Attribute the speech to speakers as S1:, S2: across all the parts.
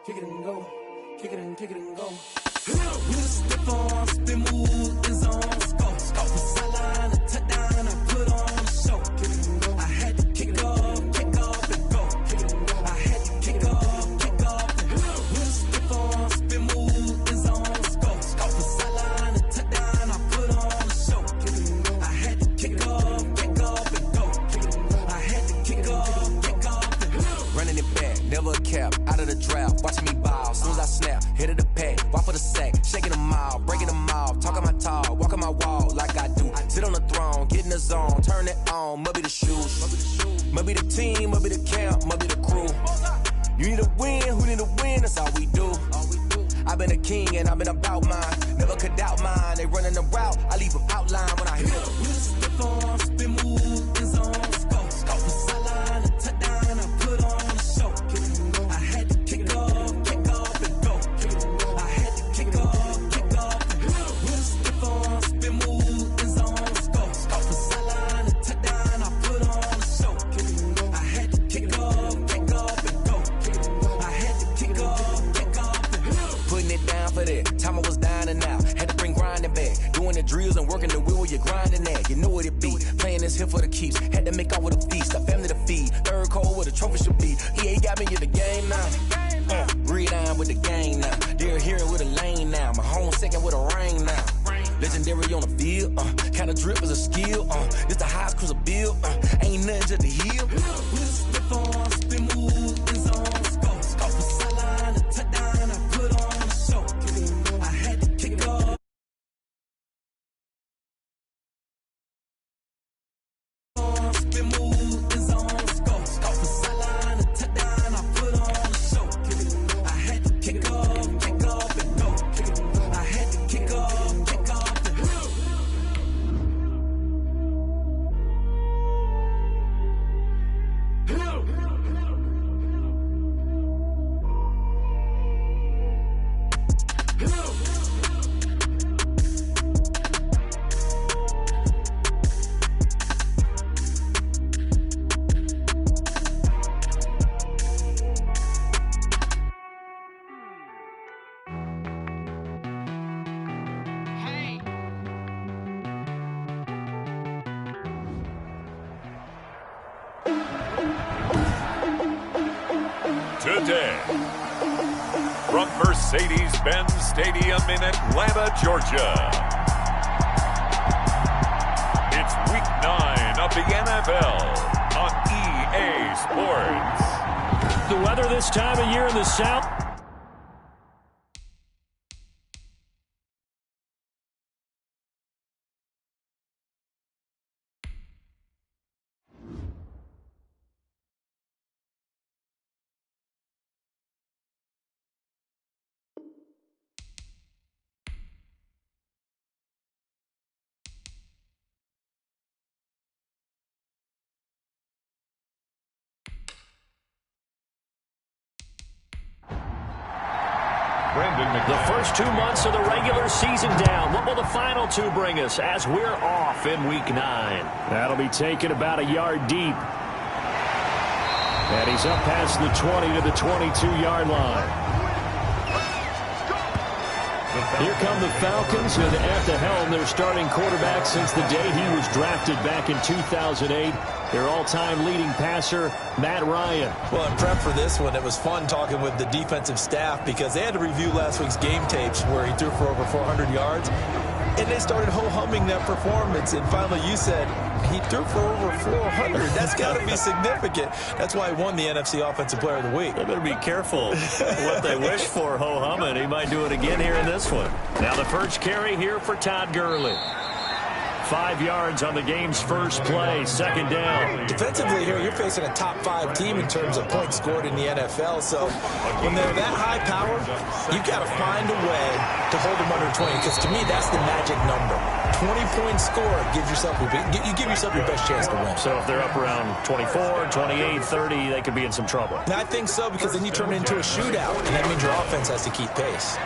S1: kick it and go, kick it and go. We just step on, spin, move, in zone, go. From sideline to touchdown, I put on the show. Kick it and go. I had to kick off and go. Kick it and go. I had to kick off and go. We just step on, spin, move, in zone, go. From sideline to touchdown, I put on the show. Kick it and go. I had to kick off and go. Kick it and go. I had to kick off and go.
S2: Running it back, never a cap, out of the draft, watching me ball. Soon as I snap, hit of the pack, walk for the sack, shaking them all, breaking them off, talking my talk, walking my wall like I do. Sit on the throne, get in the zone, turn it on, must be the shoes, must be the team, must be the camp, must be the crew. You need a win, who need a win, that's all we do. I've been a king and I've been about mine, never could doubt mine. They running the route, I leave them outline when I hit them.
S1: We just step on, spin, move, in zone, go. From sideline to touchdown, I put on the show. Kick it and go. I had to kick off and go. Kick it and go. I had to kick off and go. We just step on, spin, move, in zone, go. From sideline to touchdown, I put on the show. Kick it and go. I had to kick off and go. Kick it and go. I had to kick off and go.
S2: Putting it down for that, time I was down and out, had to bring grinding back, doing the drills and working the wheel where you're grinding at, you know what it be, playing this here for the keeps, had to make out with a feast, a family to feed, third cold where the trophy should be, EA got me in the game now, read on with the game now, they're here with a lane now, my home second with a ring now, legendary on the field, kind of drip is a skill, this the highest cruiser bill, ain't nothing just to heal.
S1: We just step on, spin, move, in zone, go. From sideline to touchdown, I put on the show. Kick it and go. I had to kick off. Spin, move, in zone, go. From sideline to touchdown, I put on the show. Kick it and go. I had to kick off and go. Kick it and go. I had to kick off and go.
S3: Today, from Mercedes-Benz Stadium in Atlanta, Georgia, it's Week 9 of the NFL on EA Sports.
S4: The weather this time of year in the South. The first 2 months of the regular season down. What will the final two bring us as we're off in Week 9? That'll be taken about a yard deep. And he's up past the 20 to the 22-yard line. Here come the Falcons, and at the helm, their starting quarterback since the day he was drafted back in 2008. Their all-time leading passer, Matt Ryan.
S5: Well, in prep for this one, it was fun talking with the defensive staff because they had to review last week's game tapes where he threw for over 400 yards. And they started ho-humming that performance. And finally, you said he threw for over 400. That's got to be significant. That's why he won the NFC Offensive Player of the Week.
S4: They better be careful what they wish for ho-humming. He might do it again here in this one. Now the first carry here for Todd Gurley. 5 yards on the game's first play, second down.
S5: Defensively here, you're facing a top 5 team in terms of points scored in the NFL. So when they're that high power, you got to find a way to hold them under 20. Because to me, that's the magic number. 20-point score, you give yourself your best chance to win.
S4: So if they're up around 24, 28, 30, they could be in some trouble.
S5: I think so, because then you turn it into a shootout, and that means your offense has to keep pace.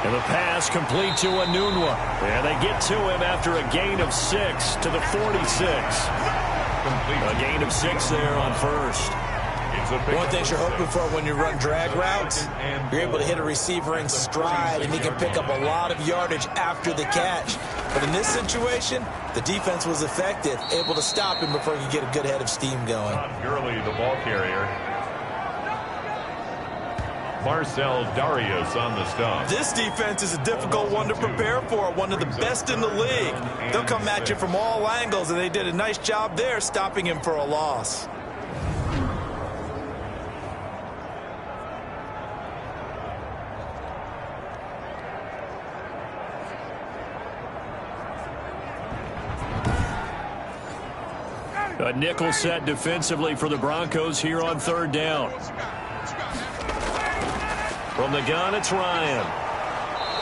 S4: And the pass complete to Anunwa. And they get to him after a gain of 6 to the 46. A gain of 6 there on first.
S5: One of the things you're hoping for when you run drag routes, you're able to hit a receiver in stride, and he can pick up a lot of yardage after the catch. But in this situation, the defense was effective, able to stop him before he could get a good head of steam going.
S3: Gurley, the ball carrier. Marcel Darius on the stop.
S5: This defense is a difficult one to prepare for, one of the best in the league. They'll come at you from all angles, and they did a nice job there stopping him for a loss.
S4: A nickel set defensively for the Broncos here on third down. From the gun, it's Ryan.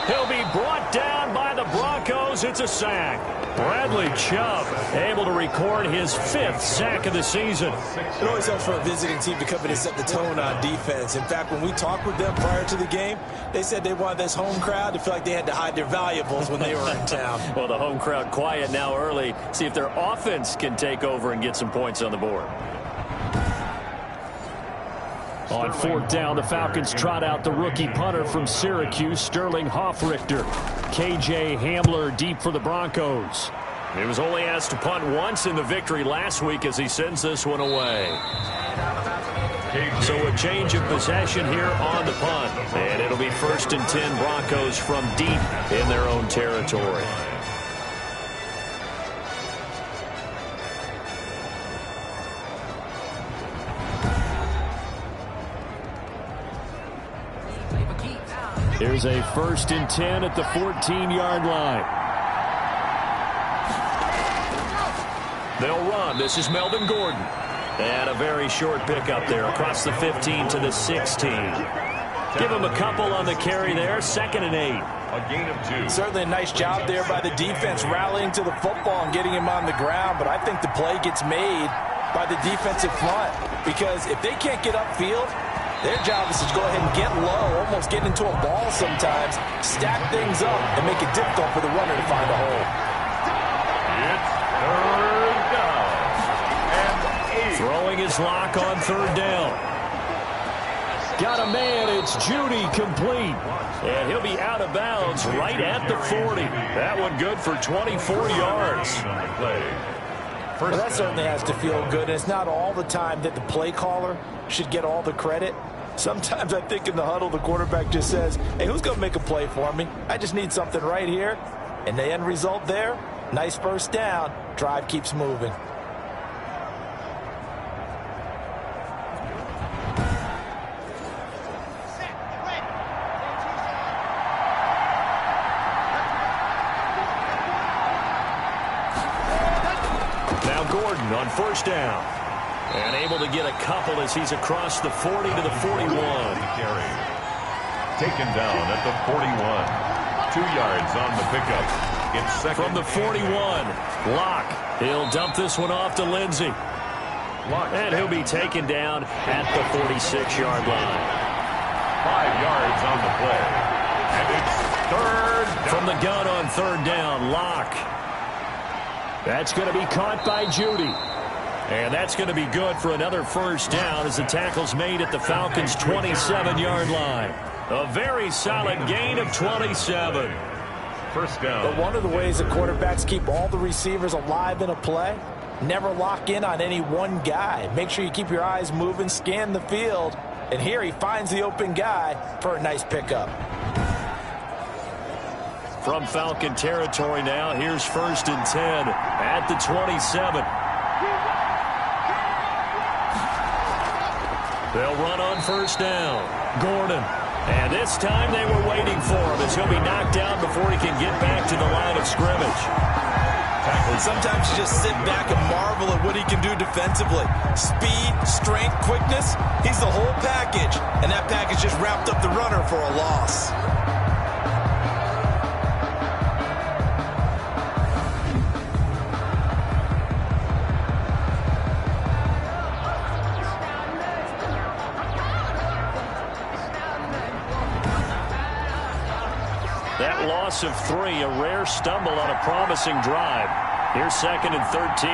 S4: He'll be brought down by the Broncos. It's a sack. Bradley Chubb able to record his 5th sack of the season.
S5: It always helps for a visiting team to come in and set the tone on defense. In fact, when we talked with them prior to the game, they said they wanted this home crowd to feel like they had to hide their valuables when they were in town.
S4: Well, the home crowd quiet now early. See if their offense can take over and get some points on the board. On fourth down, the Falcons trot out the rookie punter from Syracuse, Sterling Hoffrichter. K.J. Hamler deep for the Broncos. He was only asked to punt once in the victory last week as he sends this one away. So a change of possession here on the punt. And it'll be 1st and 10 Broncos from deep in their own territory. Here's a 1st and 10 at the 14-yard line. They'll run. This is Melvin Gordon. And a very short pickup there across the 15 to the 16. Give him a couple on the carry there. 2nd and 8.
S3: A gain of 2.
S5: Certainly a nice job there by the defense rallying to the football and getting him on the ground. But I think the play gets made by the defensive front, because if they can't get upfield, their job is to go ahead and get low, almost get into a ball sometimes, stack things up, and make it difficult for the runner to find a hole.
S3: It's 3rd down and 8.
S4: Throwing his lock on 3rd down. Got a man. It's Judy complete. And he'll be out of bounds right at the 40. That one good for 24 yards.
S5: Well, that certainly has to feel good. It's not all the time that the play caller should get all the credit. Sometimes I think in the huddle, the quarterback just says, hey, who's going to make a play for me? I just need something right here. And the end result there, nice first down. Drive keeps moving.
S4: Gordon on 1st down. And able to get a couple as he's across the 40 to the 41.
S3: Taken down at the 41. 2 yards on the pickup. It's 2nd.
S4: From the 41, Locke. He'll dump this one off to Lindsey. And he'll be taken down at the 46-yard line.
S3: 5 yards on the play. And it's 3rd down.
S4: From the gun on 3rd down, Locke. That's going to be caught by Judy. And that's going to be good for another 1st down as the tackle's made at the Falcons' 27-yard line. A very solid gain of 27.
S3: 1st down.
S5: But one of the ways the quarterbacks keep all the receivers alive in a play, never lock in on any one guy. Make sure you keep your eyes moving, scan the field. And here he finds the open guy for a nice pickup.
S4: From Falcon territory now, here's 1st and 10 at the 27. They'll run on 1st down. Gordon. And this time they were waiting for him as he'll be knocked down before he can get back to the line of scrimmage.
S5: And sometimes you just sit back and marvel at what he can do defensively. Speed, strength, quickness, he's the whole package. And that package just wrapped up the runner for a loss.
S4: That loss of 3, a rare stumble on a promising drive. Here's 2nd and 13.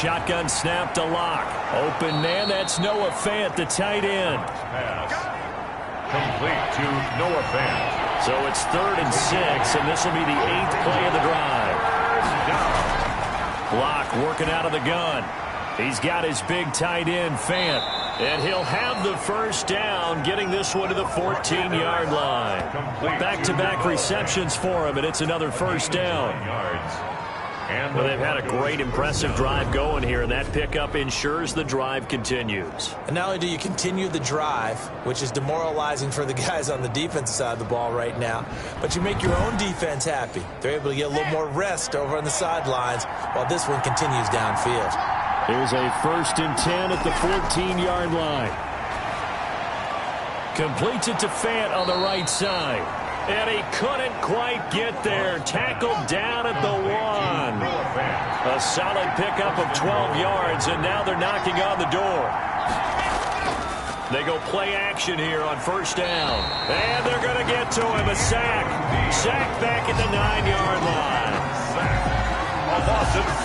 S4: shotgun snap to Locke. Open man, that's Noah Fant, the tight end.
S3: Pass. Complete to Noah Fant.
S4: So it's 3rd and 6, and this will be the 8th play of the drive. Locke working out of the gun. He's got his big tight end, Fant. And he'll have the first down, getting this one to the 14-yard line. Back-to-back receptions for him, and it's another first down. Well, they've had a great, impressive drive going here, and that pickup ensures the drive continues.
S5: And not only do you continue the drive, which is demoralizing for the guys on the defensive side of the ball right now, but you make your own defense happy. They're able to get a little more rest over on the sidelines while this one continues downfield.
S4: Here's a 1st and 10 at the 14-yard line. Completes it to Fant on the right side. And he couldn't quite get there. Tackled down at the 1. A solid pickup of 12 yards, and now they're knocking on the door. They go play action here on 1st down. And they're going to get to him. A sack. Sack back at the 9-yard line.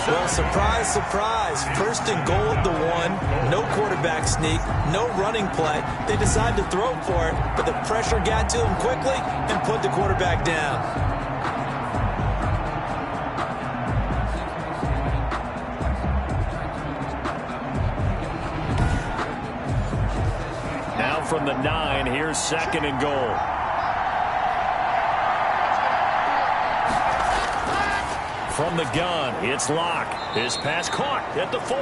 S5: Well, surprise, surprise. 1st and goal at the 1. No quarterback sneak. No running play. They decide to throw for it, but the pressure got to them quickly and put the quarterback down.
S4: Now from the 9, here's 2nd and goal. From the gun, it's Locke. His pass caught at the 4.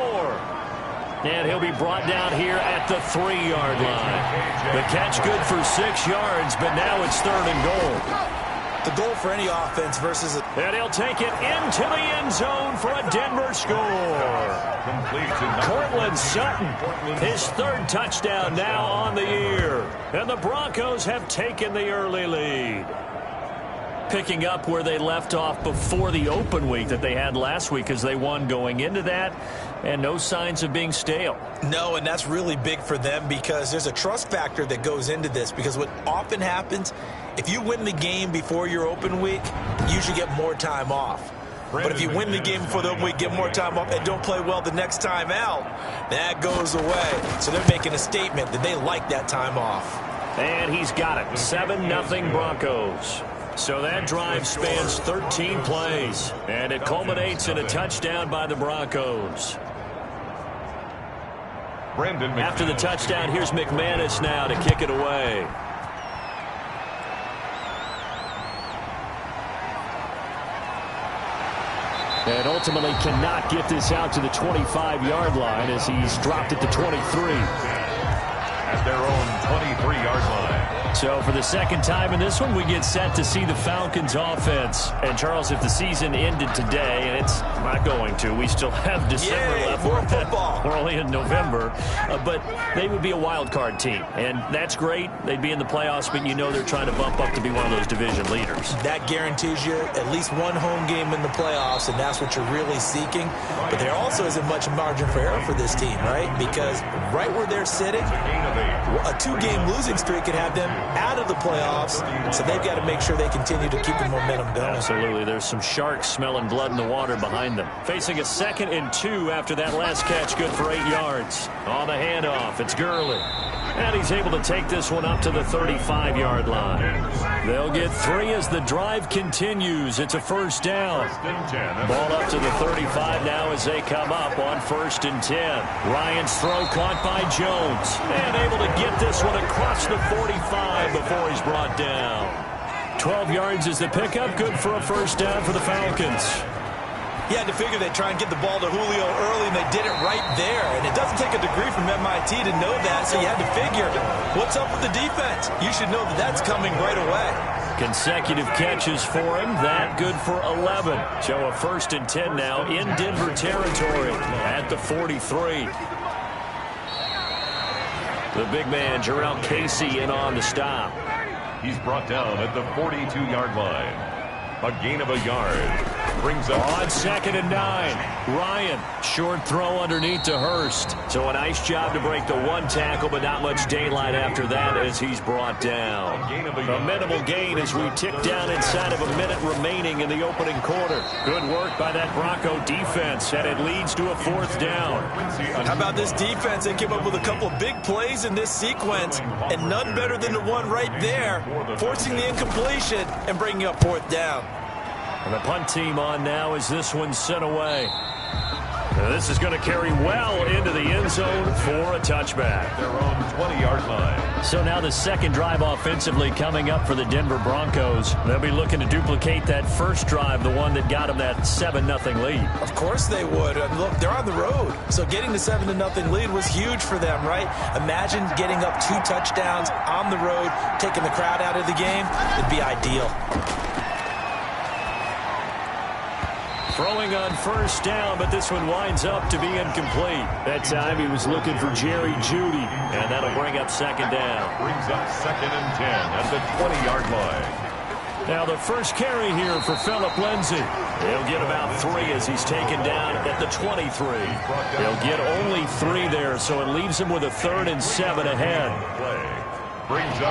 S4: And he'll be brought down here at the 3-yard line. The catch good for 6 yards, but now it's 3rd and goal.
S5: The goal for any offense versus...
S4: And he'll take it into the end zone for a Denver score. Cortland Sutton, his 3rd touchdown now on the year. And the Broncos have taken the early lead. Picking up where they left off before the open week that they had last week, as they won going into that, and no signs of being stale.
S5: No, and that's really big for them because there's a trust factor that goes into this, because what often happens, if you win the game before your open week, you should get more time off. But if you win the game before the open week, get more time off, and don't play well the next time out, that goes away. So they're making a statement that they like that time off.
S4: And he's got it. 7-0 Broncos. So that drive spans 13 plays, and it culminates in a touchdown by the Broncos. After the touchdown, here's McManus now to kick it away. And ultimately cannot get this out to the 25-yard line as he's dropped it to 23.
S3: At their own 23-yard line.
S4: So for the 2nd time in this one, we get set to see the Falcons offense. And Charles, if the season ended today, and it's not going to, we still have December left.
S5: More football.
S4: We're only in November. But they would be a wild card team. And that's great. They'd be in the playoffs, but you know they're trying to bump up to be one of those division leaders.
S5: That guarantees you at least one home game in the playoffs, and that's what you're really seeking. But there also isn't much margin for error for this team, right? Because right where they're sitting, a 2-game losing streak could have them out of the playoffs, so they've got to make sure they continue to keep the momentum going.
S4: Absolutely. There's some sharks smelling blood in the water behind them. Facing a 2nd and 2 after that last catch, good for 8 yards. On the handoff, it's Gurley. And he's able to take this one up to the 35-yard line. They'll get 3 as the drive continues. It's a 1st down. Ball up to the 35 now as they come up on 1st and 10. Ryan's throw caught by Jones. And able to get this one across the 45 before he's brought down. 12 yards is the pickup. Good for a 1st down for the Falcons.
S5: You had to figure they'd try and get the ball to Julio early, and they did it right there. And it doesn't take a degree from MIT to know that, so you had to figure, what's up with the defense? You should know that that's coming right away.
S4: Consecutive catches for him. That good for 11. So a 1st and 10 now in Denver territory at the 43. The big man, Jarrell Casey, in on the stop.
S3: He's brought down at the 42-yard line. A gain of a yard. Brings up
S4: on 2nd and 9. Ryan, short throw underneath to Hurst. So a nice job to break the one tackle, but not much daylight after that as he's brought down. A minimal gain as we tick down inside of a minute remaining in the opening quarter. Good work by that Bronco defense, and it leads to a 4th down.
S5: How about this defense? They came up with a couple of big plays in this sequence, and none better than the one right there, forcing the incompletion and bringing up 4th down.
S4: And the punt team on now as this one's sent away. Now this is going to carry well into the end zone for a touchback.
S3: their own 20-yard line.
S4: So now the second drive offensively coming up for the Denver Broncos. They'll be looking to duplicate that first drive, the one that got them that 7-0 lead.
S5: Of course they would. Look, they're on the road. So getting the 7-0 lead was huge for them, right? Imagine getting up 2 touchdowns on the road, taking the crowd out of the game. It'd be ideal.
S4: Throwing on first down, but this one winds up to be incomplete. That time he was looking for Jerry Jeudy, and that'll bring up 2nd down.
S3: Brings up 2nd and 10 at the 20-yard line.
S4: Now the first carry here for Phillip Lindsay. He'll get about 3 as he's taken down at the 23. He'll get only 3 there, so it leaves him with a 3rd and 7 ahead.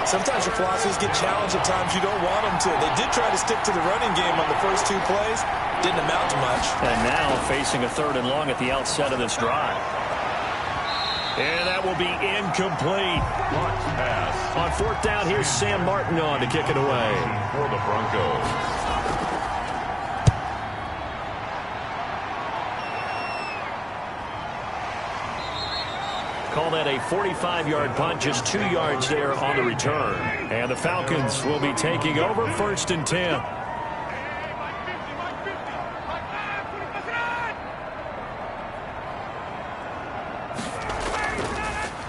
S5: Sometimes your philosophies get challenged at times you don't want them to. They did try to stick to the running game on the first 2 plays. Didn't amount to much.
S4: And now facing a 3rd and long at the outset of this drive. And that will be incomplete.
S3: Pass.
S4: On 4th down, here's Sam Martin on to kick it away.
S3: For the Broncos.
S4: Call that a 45-yard punt, just 2 yards there on the return. And the Falcons will be taking over 1st and 10.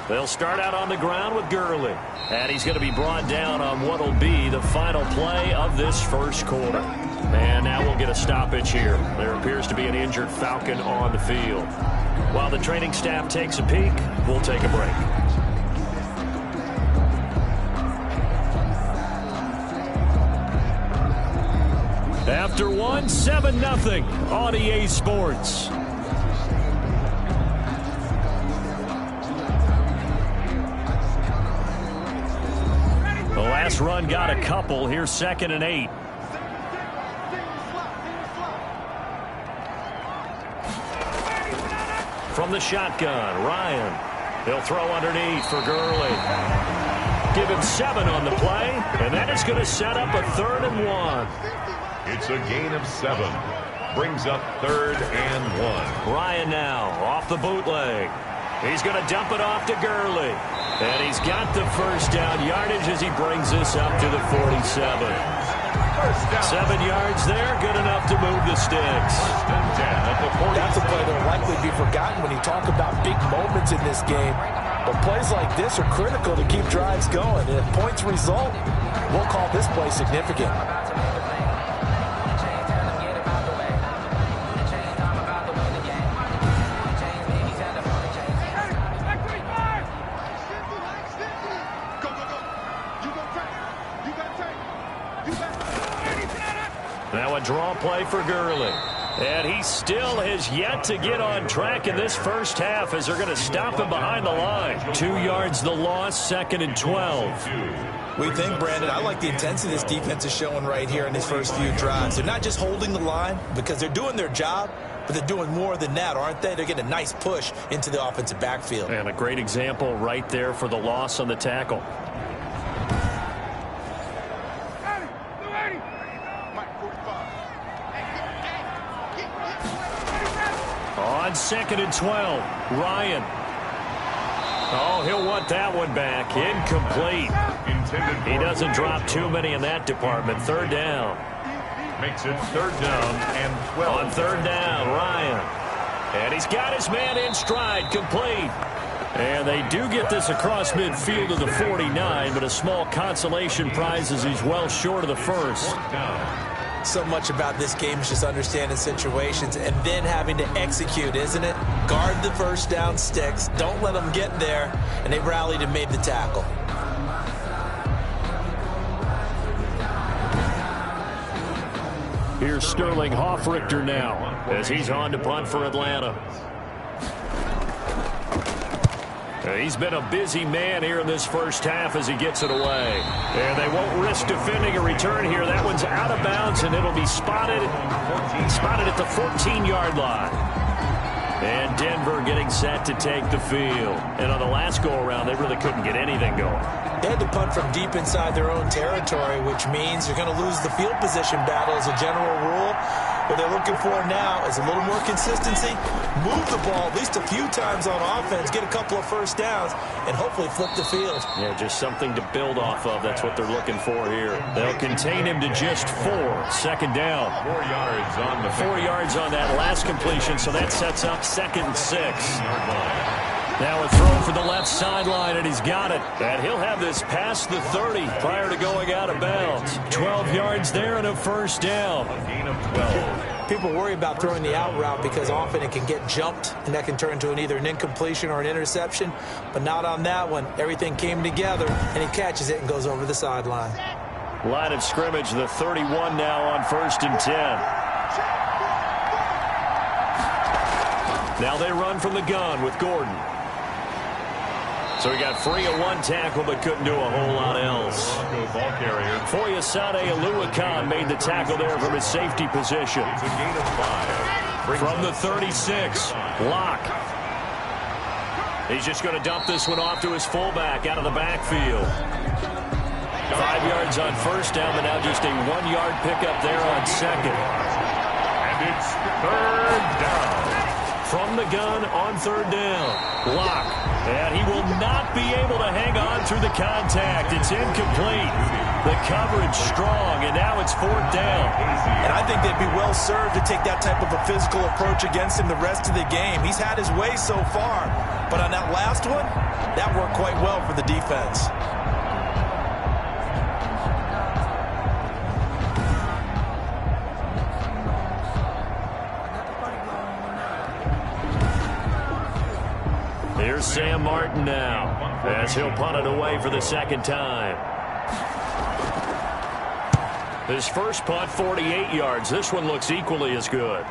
S4: They'll start out on the ground with Gurley. And he's going to be brought down on what will be the final play of this first quarter. And now we'll get a stoppage here. There appears to be an injured Falcon on the field. While the training staff takes a peek, we'll take a break. After one, 7-0 on EA Sports. The last run got a couple. Here's 2nd and 8. From the shotgun, Ryan. He'll throw underneath for Gurley. Give him 7 on the play, and that is going to set up a 3rd and 1.
S3: It's a gain of 7. Brings up 3rd and 1.
S4: Ryan now off the bootleg. He's going to dump it off to Gurley. And he's got the first down yardage as he brings this up to the 47. 7 yards there, good enough to move the sticks.
S5: That's a play that will likely be forgotten when you talk about big moments in this game. But plays like this are critical to keep drives going. And if points result, we'll call this play significant.
S4: Now a draw play for Gurley. And he still has yet to get on track in this first half as they're going to stop him behind the line. 2 yards the loss, 2nd and 12.
S5: We think, Brandon, I like the intensity this defense is showing right here in these first few drives. They're not just holding the line because they're doing their job, but they're doing more than that, aren't they? They're getting a nice push into the offensive backfield.
S4: And a great example right there for the loss on the tackle. On 2nd and 12, Ryan. Oh, he'll want that one back. Incomplete. He doesn't drop too many in that department. 3rd down.
S3: Makes it 3rd down and 12.
S4: On 3rd down, Ryan. And he's got his man in stride, complete. And they do get this across midfield to the 49, but a small consolation prize as he's well short of the first.
S5: So much about this game is just understanding situations and then having to execute, isn't it? Guard the first down sticks. Don't let them get there. And they rallied and made the tackle.
S4: Here's Sterling Hoffrichter now as he's on to punt for Atlanta. He's been a busy man here in this first half as he gets it away. And they won't risk defending a return here. That one's out of bounds, and it'll be spotted at the 14-yard line. And Denver getting set to take the field. And on the last go-around, they really couldn't get anything going.
S5: They had to punt from deep inside their own territory, which means you're going to lose the field position battle as a general rule. What they're looking for now is a little more consistency, move the ball at least a few times on offense, get a couple of first downs, and hopefully flip the field.
S4: Yeah, just something to build off of. That's what they're looking for here. They'll contain him to just 4. Second down.
S3: 4 yards on the
S4: 4 yards on that last completion, so that sets up 2nd and 6. Now a throw for the left sideline, and he's got it. And he'll have this past the 30 prior to going out of bounds. 12 yards there and a first down.
S3: gain of 12.
S5: People worry about throwing the out route because often it can get jumped, and that can turn into either an incompletion or an interception. But not on that one. Everything came together, and he catches it and goes over the sideline.
S4: Line of scrimmage, the 31 now on 1st and 10. Now they run from the gun with Gordon. So he got free of one tackle but couldn't do a whole lot else.
S3: Ball carrier.
S4: Foyesade Aluakan made the tackle there from his safety position.
S3: It's a gain of 5.
S4: From the 36, Locke. He's just going to dump this one off to his fullback out of the backfield. 5 yards on first down, but now just a 1-yard pickup there on 2nd.
S3: And it's 3rd down.
S4: From the gun on 3rd down, Locke. And he will not be able to hang on through the contact. It's incomplete. The coverage strong, and now it's 4th down.
S5: And I think they'd be well served to take that type of a physical approach against him the rest of the game. He's had his way so far, but on that last one, that worked quite well for the defense.
S4: Here's Sam Martin now as he'll punt it away for the 2nd time. His first punt, 48 yards. This one looks equally as good.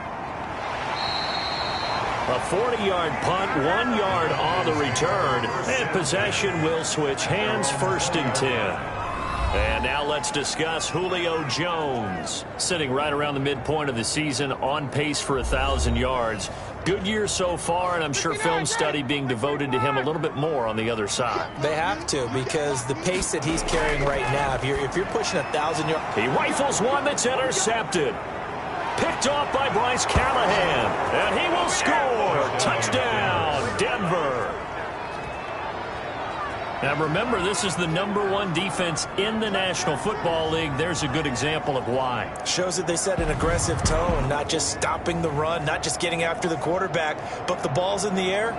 S4: A 40-yard punt, 1 yard on the return, and possession will switch hands, 1st and 10. And now let's discuss Julio Jones, sitting right around the midpoint of the season, on pace for 1,000 yards. Good year so far, and I'm sure film study being devoted to him a little bit more on the other side.
S5: They have to, because the pace that he's carrying right now, if you're pushing 1,000 yards.
S4: He rifles one that's intercepted. Picked off by Bryce Callahan, and he will score. Touchdown, Denver. Now remember, this is the #1 defense in the National Football League. There's a good example of why.
S5: Shows that they set an aggressive tone, not just stopping the run, not just getting after the quarterback, but the ball's in the air.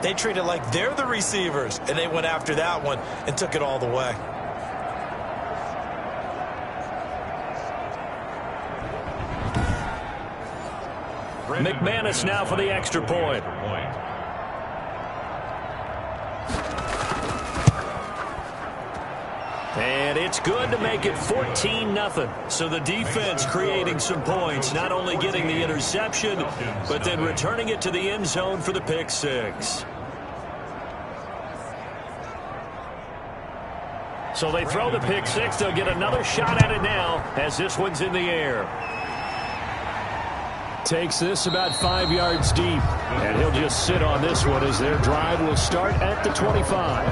S5: They treat it like they're the receivers, and they went after that one and took it all the way.
S4: McManus now for the extra point. And it's good to make it 14-0. So the defense creating some points, not only getting the interception, but then returning it to the end zone for the pick six. So they throw the pick six. They'll get another shot at it now as this one's in the air. Takes this about 5 yards deep, and he'll just sit on this one as their drive will start at the 25.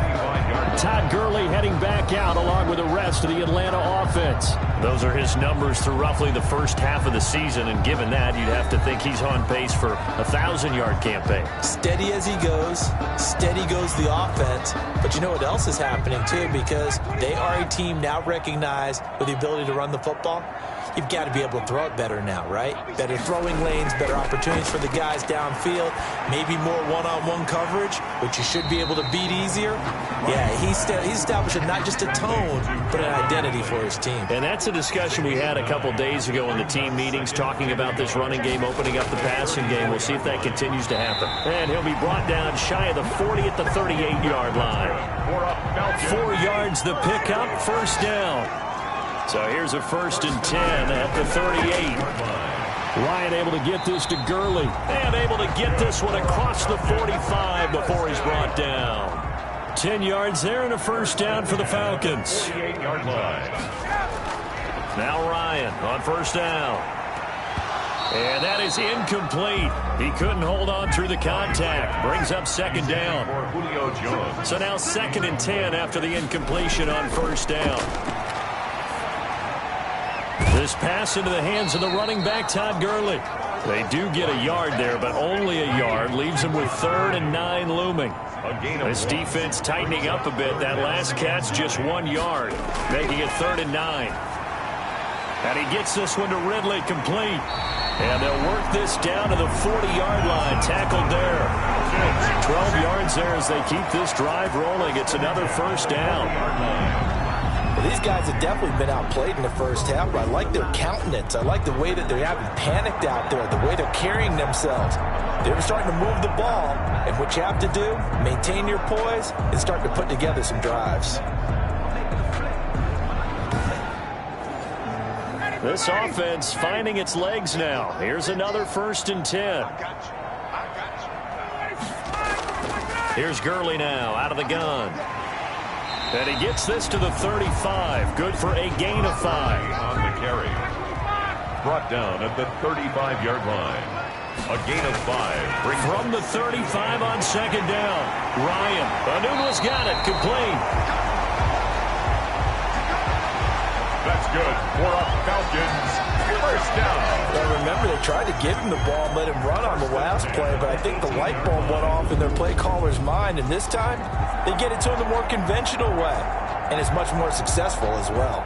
S4: Todd Gurley heading back out along with the rest of the Atlanta offense. Those are his numbers through roughly the first half of the season, and given that, you'd have to think he's on pace for a 1,000-yard campaign.
S5: Steady as he goes, steady goes the offense. But you know what else is happening, too, because they are a team now recognized with the ability to run the football. You've got to be able to throw it better now, right? Better throwing lanes, better opportunities for the guys downfield, maybe more one-on-one coverage, which you should be able to beat easier. Yeah, he's establishing not just a tone, but an identity for his team.
S4: And that's a discussion we had a couple days ago in the team meetings, talking about this running game, opening up the passing game. We'll see if that continues to happen. And he'll be brought down shy of the 40 at the 38-yard line. 4 yards the pickup, first down. So here's a 1st and 10 at the 38. Ryan able to get this to Gurley. And able to get this one across the 45 before he's brought down. 10 yards there and a 1st down for the Falcons.
S3: 38-yard line.
S4: Now Ryan on 1st down. And that is incomplete. He couldn't hold on through the contact. Brings up 2nd down. So now 2nd and 10 after the incompletion on 1st down. This pass into the hands of the running back, Todd Gurley. They do get a yard there, but only a yard. Leaves them with 3rd and 9 looming. This defense tightening up a bit. That last catch just 1 yard, making it 3rd and 9. And he gets this one to Ridley, complete. And they'll work this down to the 40-yard line. Tackled there. 12 yards there as they keep this drive rolling. It's another 1st down.
S5: Well, these guys have definitely been outplayed in the first half, but I like their countenance. I like the way that they haven't panicked out there, the way they're carrying themselves. They're starting to move the ball, and what you have to do, maintain your poise and start to put together some drives.
S4: This offense finding its legs now. Here's another 1st and 10. Here's Gurley now out of the gun. And he gets this to the 35. Good for a gain of 5.
S3: On the carry. Brought down at the 35-yard line. A gain of 5.
S4: From the 35 on 2nd down. Ryan. Anuno's got it. Complete.
S3: That's good for a Falcons 1st down.
S5: Now remember, they tried to give him the ball and let him run on the last play, but I think the light bulb went off in their play caller's mind, and this time they get it to him the more conventional way, and it's much more successful as well.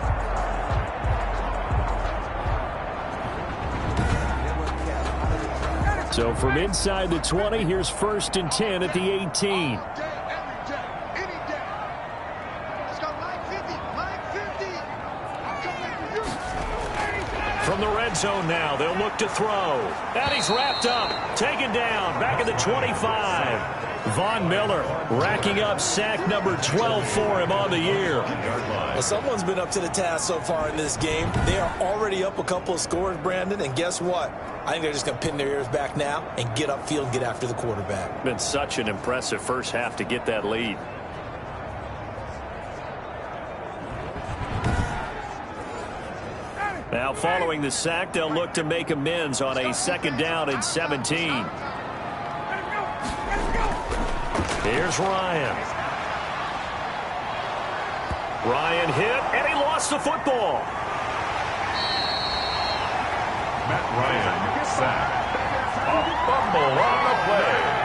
S4: So from inside the 20, here's 1st and 10 at the 18. From the red zone now, they'll look to throw. And he's wrapped up, taken down, back at the 25. Von Miller racking up sack number 12 for him on the year.
S5: Well, someone's been up to the task so far in this game. They are already up a couple of scores, Brandon, and guess what? I think they're just going to pin their ears back now and get upfield and get after the quarterback.
S4: Been such an impressive first half to get that lead. Now following the sack, they'll look to make amends on a 2nd down and 17. Here's Ryan. Ryan hit, and he lost the football.
S3: Matt Ryan sacked. A fumble on the play.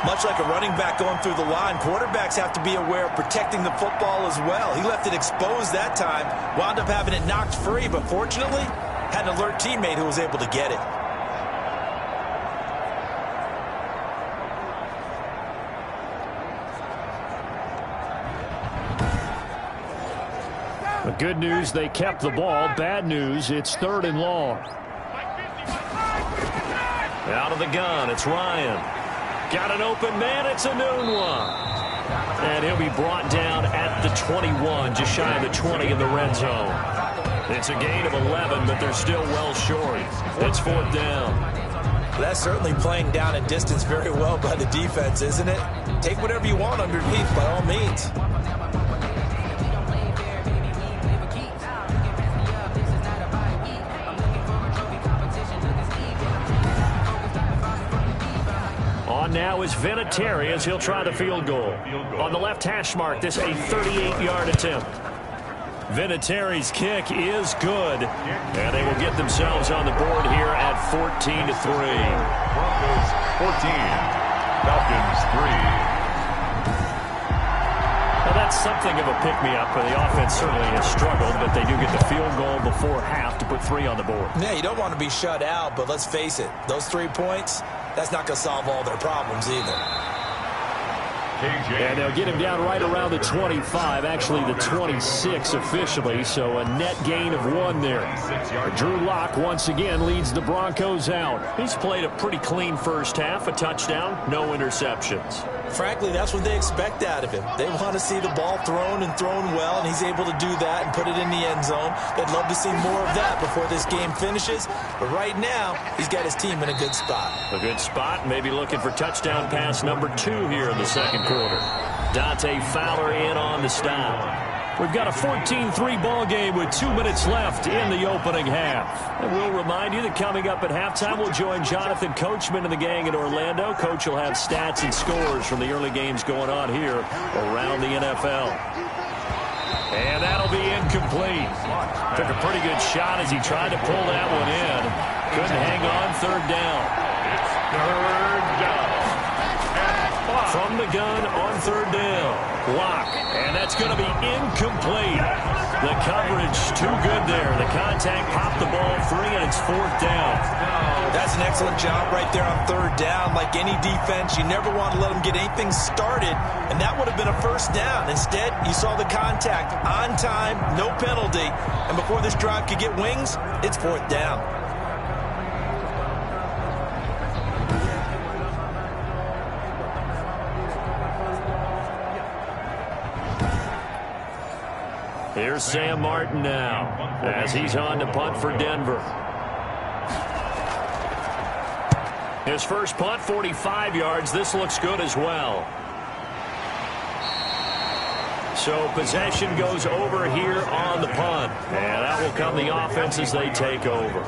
S5: Much like a running back going through the line, quarterbacks have to be aware of protecting the football as well. He left it exposed that time, wound up having it knocked free, but fortunately, had an alert teammate who was able to get it.
S4: The good news, they kept the ball. Bad news, it's 3rd and long. Out of the gun, it's Ryan. Got an open man, it's a noon one. And he'll be brought down at the 21, just shy of the 20 in the red zone. It's a gain of 11, but they're still well short. It's 4th down.
S5: That's certainly playing down and distance very well by the defense, isn't it? Take whatever you want underneath, by all means.
S4: On now is Vinatieri as he'll try the field goal. On the left hash mark, this a 38-yard attempt. Vinatieri's kick is good, and they will get themselves on the board here at 14-3.
S3: Broncos 14, Falcons 3.
S4: Now that's something of a pick-me-up. The offense certainly has struggled, but they do get the field goal before half to put 3 on the board.
S5: Yeah, you don't want to be shut out, but let's face it, those 3 points, that's not going to solve all their problems either.
S4: And they'll get him down right around the 25, actually the 26 officially, so a net gain of 1 there. Drew Lock once again leads the Broncos out. He's played a pretty clean first half, a touchdown, no interceptions.
S5: frankly, that's what they expect out of him. They want to see the ball thrown and thrown well, and he's able to do that and put it in the end zone. They'd love to see more of that before this game finishes. But right now, he's got his team in a good spot.
S4: A good spot, maybe looking for touchdown pass number 2 here in the second quarter. Dante Fowler in on the stop. We've got a 14-3 ball game with 2 minutes left in the opening half. And we'll remind you that coming up at halftime, we'll join Jonathan Coachman and the gang in Orlando. Coach will have stats and scores from the early games going on here around the NFL. And that'll be incomplete. Took a pretty good shot as he tried to pull that one in. Couldn't hang on, third down.
S3: It's third down.
S4: From the gun on third down. Block. And that's going to be incomplete. The coverage too good there. The contact popped the ball free, and it's fourth down.
S5: That's an excellent job right there on third down. Like any defense, you never want to let them get anything started, and that would have been a first down. Instead, you saw the contact on time, no penalty, and before this drive could get wings, it's fourth down.
S4: Here's Sam Martin now as he's on to punt for Denver. His first punt, 45 yards. This looks good as well. So possession goes over here on the punt. And that will come the offense as they take over.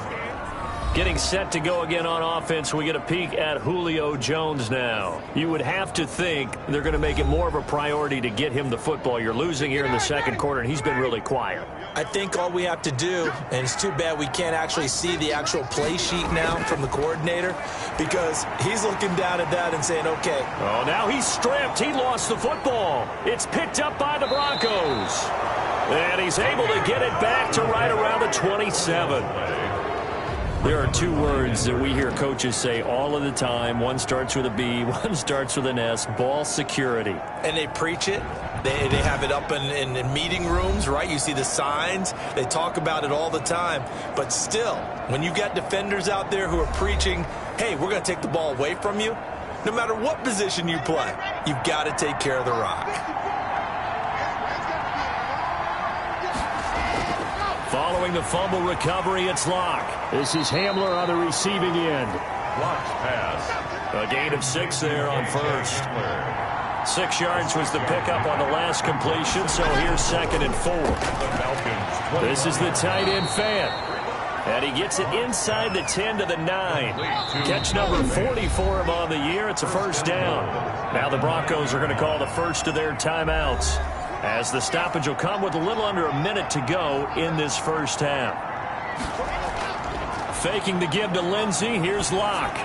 S4: Getting set to go again on offense, we get a peek at Julio Jones now. You would have to think they're going to make it more of a priority to get him the football. You're losing here in the second quarter, and he's been really quiet. I think all we have to do, and it's too bad we can't actually see the actual play sheet now from the coordinator, because he's looking down at that and saying, okay. Oh, now he's stripped. He lost the football. It's picked up by the Broncos. And he's able to get it back to right around the 27. There are 2 words that we hear coaches say all of the time. One starts with a B, one starts with an S, ball security. And they preach it. They have it up in meeting rooms, right? You see the signs. They talk about it all the time. But still, when you've got defenders out there who are preaching, hey, we're going to take the ball away from you, no matter what position you play, you've got to take care of the rock. Following the fumble recovery, it's Locke. This is Hamler on the receiving end.
S3: Locke's pass.
S4: A gain of 6 there on first. 6 yards was the pickup on the last completion, so here's 2nd and 4. This is the tight end fan. And he gets it inside the 10 to the 9. Catch number 40 for him on the year. It's a first down. Now the Broncos are going to call the first of their timeouts, as the stoppage will come with a little under a minute to go in this first half. Faking the give to Lindsey. Here's Locke.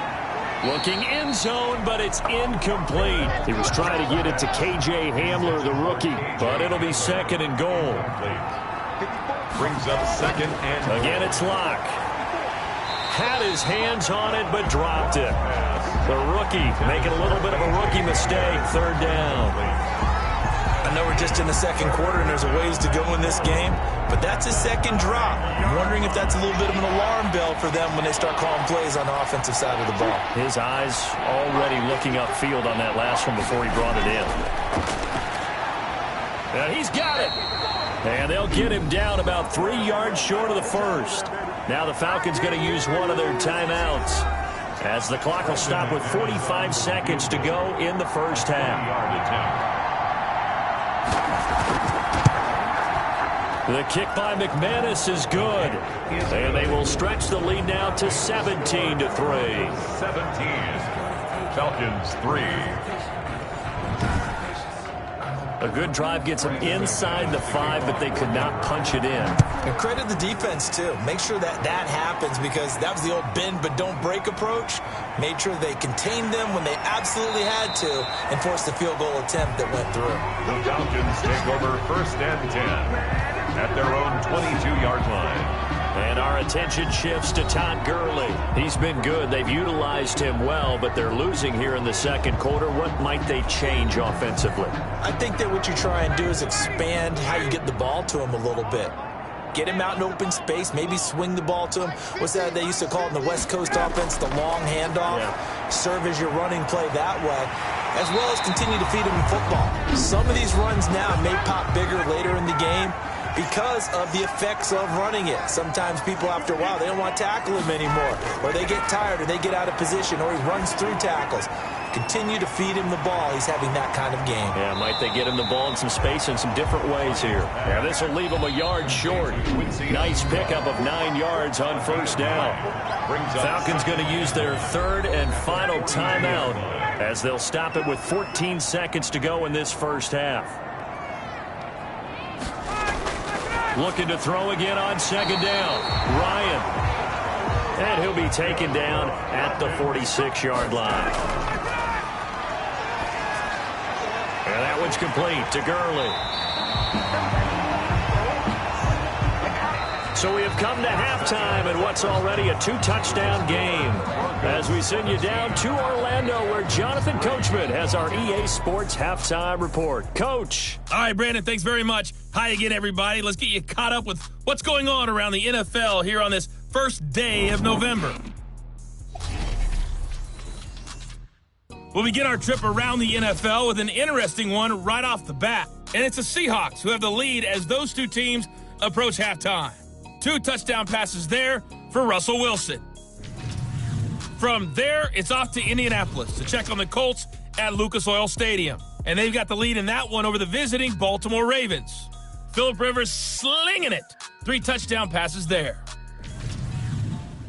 S4: Looking end zone, but it's incomplete. He was trying to get it to K.J. Hamler, the rookie, but it'll be 2nd and goal.
S3: Brings up 2nd and goal.
S4: Again, it's Locke. Had his hands on it, but dropped it. The rookie making a little bit of a rookie mistake. 3rd down. I know we're just in the second quarter and there's a ways to go in this game, but that's a second drop. I'm wondering if that's a little bit of an alarm bell for them when they start calling plays on the offensive side of the ball. His eyes already looking upfield on that last one before he brought it in. And he's got it. And they'll get him down about 3 yards short of the first. Now the Falcons going to use one of their timeouts, as the clock will stop with 45 seconds to go in the first half. The kick by McManus is good. And they will stretch the lead now to 17 to 3.
S3: 17. Falcons 3.
S4: A good drive gets them inside the 5, but they could not punch it in.
S5: And credit the defense, too. Make sure that happens, because that was the old bend but don't break approach. Made sure they contained them when they absolutely had to and forced the field goal attempt that went through.
S3: The Falcons take over 1st and 10 at their own 22-yard line.
S4: And our attention shifts to Todd Gurley. He's been good. They've utilized him well, but they're losing here in the second quarter. What might they change offensively? I think that what you try and do is expand how you get the ball to him a little bit. Get him out in open space, maybe swing the ball to him. What's that they used to call it in the West Coast offense, the long handoff? Yeah. Serve as your running play that way.
S5: as well as continue to feed him football. Some of these runs now may pop bigger later in the game because of the effects of running it. Sometimes people, after a while, they don't want to tackle him anymore, or they get tired, or they get out of position, or he runs through tackles. Continue to feed him the ball. He's having that kind of game.
S4: Yeah, might they get him the ball in some space in some different ways here. Yeah, this will leave him a yard short. Nice pickup of 9 yards on first down. Falcons going to use their third and final timeout as they'll stop it with 14 seconds to go in this first half. Looking to throw again on second down. Ryan. And he'll be taken down at the 46-yard line. And that one's complete to Gurley. So we have come to halftime in what's already a 2-touchdown game. As we send you down to Orlando, where Jonathan Coachman has our EA Sports halftime report. Coach.
S6: All right, Brandon, thanks very much. Hi again, everybody. Let's get you caught up with what's going on around the NFL here on this first day of November. We'll begin our trip around the NFL with an interesting one right off the bat. And it's the Seahawks who have the lead as those two teams approach halftime. 2 touchdown passes there for Russell Wilson. From there, it's off to Indianapolis to check on the Colts at Lucas Oil Stadium. And they've got the lead in that one over the visiting Baltimore Ravens. Phillip Rivers slinging it. 3 touchdown passes there.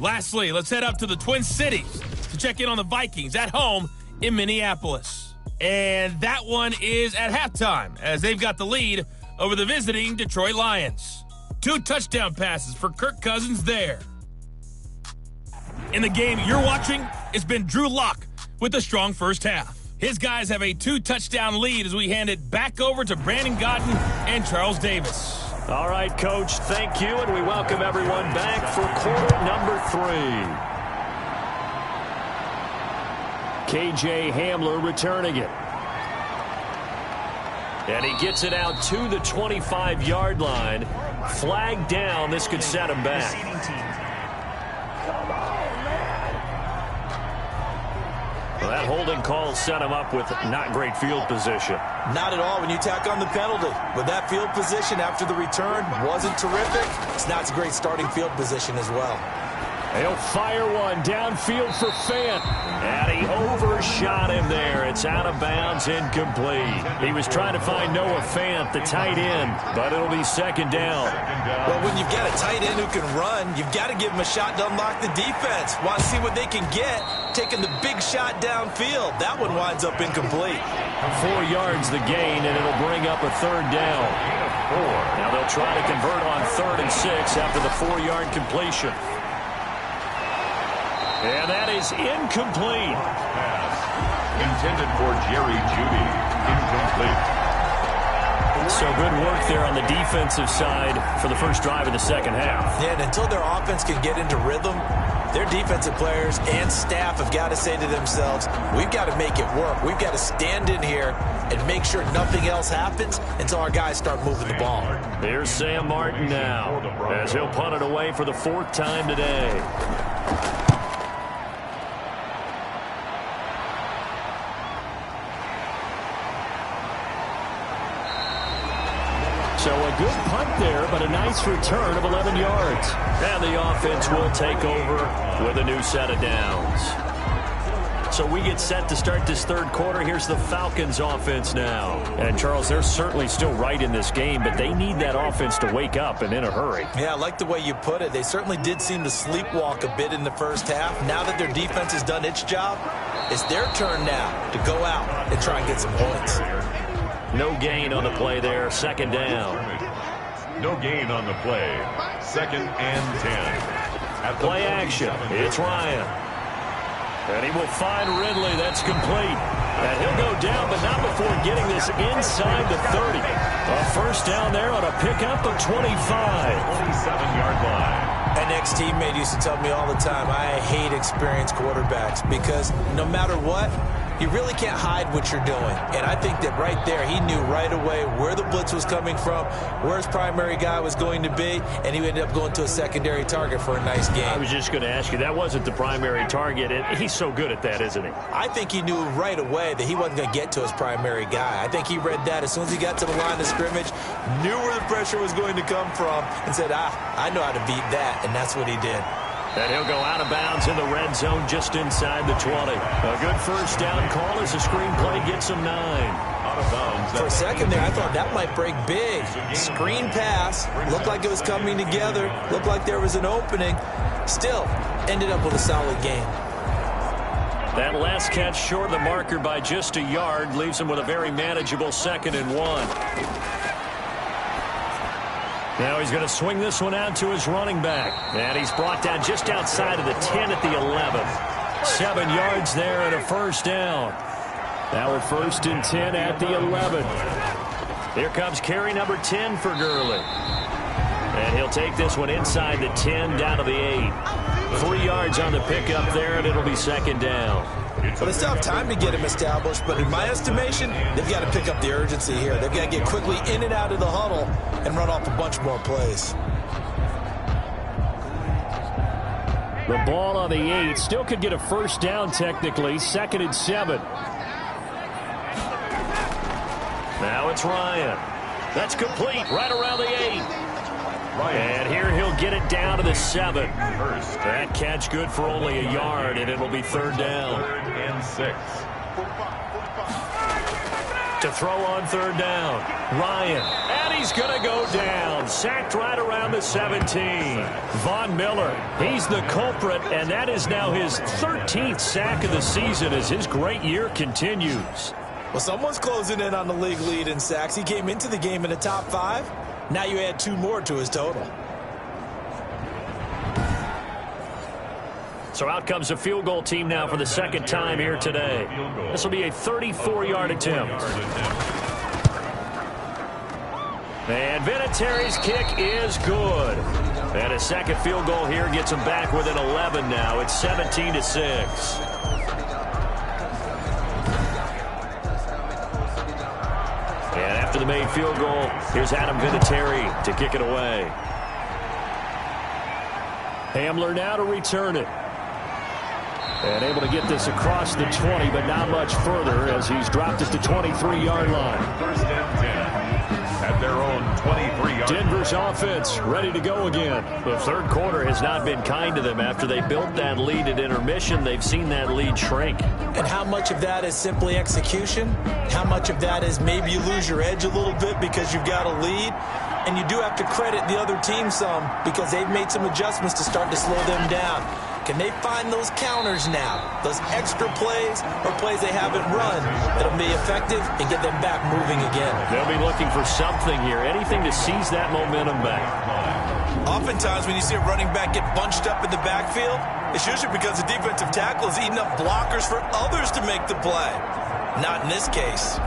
S6: Lastly, let's head up to the Twin Cities to check in on the Vikings at home in Minneapolis. And that one is at halftime as they've got the lead over the visiting Detroit Lions. 2 touchdown passes for Kirk Cousins there. In the game you're watching, it's been Drew Lock with a strong first half. His guys have a 2-touchdown lead as we hand it back over to Brandon Gaudin and Charles Davis.
S4: All right, Coach, thank you, and we welcome everyone back for quarter number 3. K.J. Hamler returning it. And he gets it out to the 25-yard line. Flag down. This could set him back. Well, that holding call set him up with not great field position.
S5: Not at all when you tack on the penalty. But that field position after the return wasn't terrific. It's not a great starting field position as well.
S4: He'll fire one downfield for Fant. And he overshot him there. It's out of bounds, incomplete. He was trying to find Noah Fant, the tight end, but it'll be second down.
S5: Well, when you've got a tight end who can run, you've got to give him a shot to unlock the defense. Want to see what they can get, taking the big shot downfield. That one winds up incomplete.
S4: 4 yards the gain, and it'll bring up a third down. Now they'll try to convert on 3rd and 6 after the 4-yard completion. And that is incomplete.
S3: Pass intended for Jerry Jeudy. Incomplete.
S4: So good work there on the defensive side for the first drive of the second half.
S5: Yeah, and until their offense can get into rhythm, their defensive players and staff have got to say to themselves, we've got to make it work. We've got to stand in here and make sure nothing else happens until our guys start moving the ball.
S4: Here's Sam Martin now as he'll punt it away for the 4th time today. So a good punt there, but a nice return of 11 yards. And the offense will take over with a new set of downs. So we get set to start this third quarter. Here's the Falcons offense now. And, Charles, they're certainly still right in this game, but they need that offense to wake up and in a hurry.
S5: Yeah, I like the way you put it. They certainly did seem to sleepwalk a bit in the first half. Now that their defense has done its job, it's their turn now to go out and try and get some points.
S4: No gain on the play there. Second down.
S3: No gain on the play. 2nd and 10. At the
S4: play action. It's Ryan. And he will find Ridley. That's complete. And he'll go down, but not before getting this inside the 30. A first down there on a pickup of 25.
S3: 47-yard line.
S5: An ex-teammate used to tell me all the time, I hate experienced quarterbacks because no matter what, you really can't hide what you're doing. And I think that right there, he knew right away where the blitz was coming from, where his primary guy was going to be, and he ended up going to a secondary target for a nice game.
S4: I was just going to ask you, that wasn't the primary target, and he's so good at that, isn't he?
S5: I think he knew right away that he wasn't going to get to his primary guy. I think he read that as soon as he got to the line of scrimmage, knew where the pressure was going to come from, and said, I know how to beat that, and that's what he did.
S4: And he'll go out of bounds in the red zone just inside the 20. A good first down call as the screenplay gets him 9.
S3: Out of bounds.
S5: For a second there, I thought that might break big. Screen pass. Looked like it was coming together. Looked like there was an opening. Still, ended up with a solid game.
S4: That last catch short of the marker by just a yard leaves him with a very manageable 2nd and 1. Now he's going to swing this one out to his running back. And he's brought down just outside of the 10 at the 11. 7 yards there and a first down. Now a 1st and 10 at the 11. Here comes carry number 10 for Gurley. And he'll take this one inside the 10 down to the 8. 3 yards on the pickup there, and it'll be 2nd down.
S5: Well, they still have time to get him established, but in my estimation, they've got to pick up the urgency here. They've got to get quickly in and out of the huddle and run off a bunch more plays.
S4: The ball on the 8 still could get a first down technically. 2nd and 7. Now it's Ryan. That's complete right around the 8. And here he'll get it down to the 7. That catch good for only a yard, and it'll be 3rd down.
S3: 3rd and 6.
S4: To throw on 3rd down, Ryan. And he's going to go down. Sacked right around the 17. Von Miller, he's the culprit, and that is now his 13th sack of the season as his great year continues.
S5: Well, someone's closing in on the league lead in sacks. He came into the game in the top 5. Now you add 2 more to his total.
S4: So out comes a field goal team now for the 2nd time here today. This will be a 34-yard attempt. And Vinatieri's kick is good. And a second field goal here gets him back within 11 now. It's 17-6. And after the made field goal, here's Adam Vinatieri to kick it away. Hamler now to return it. And able to get this across the 20, but not much further as he's dropped at the 23-yard line.
S3: 1st and 10 at their own 23-yard.
S4: Denver's offense ready to go again. The 3rd quarter has not been kind to them. After they built that lead at intermission, they've seen that lead shrink.
S5: And how much of that is simply execution? How much of that is maybe you lose your edge a little bit because you've got a lead? And you do have to credit the other team some because they've made some adjustments to start to slow them down. Can they find those counters now, those extra plays or plays they haven't run that'll be effective and get them back moving again?
S4: They'll be looking for something here, anything to seize that momentum back.
S5: Oftentimes when you see a running back get bunched up in the backfield, it's usually because the defensive tackle is eating up blockers for others to make the play. Not in this case.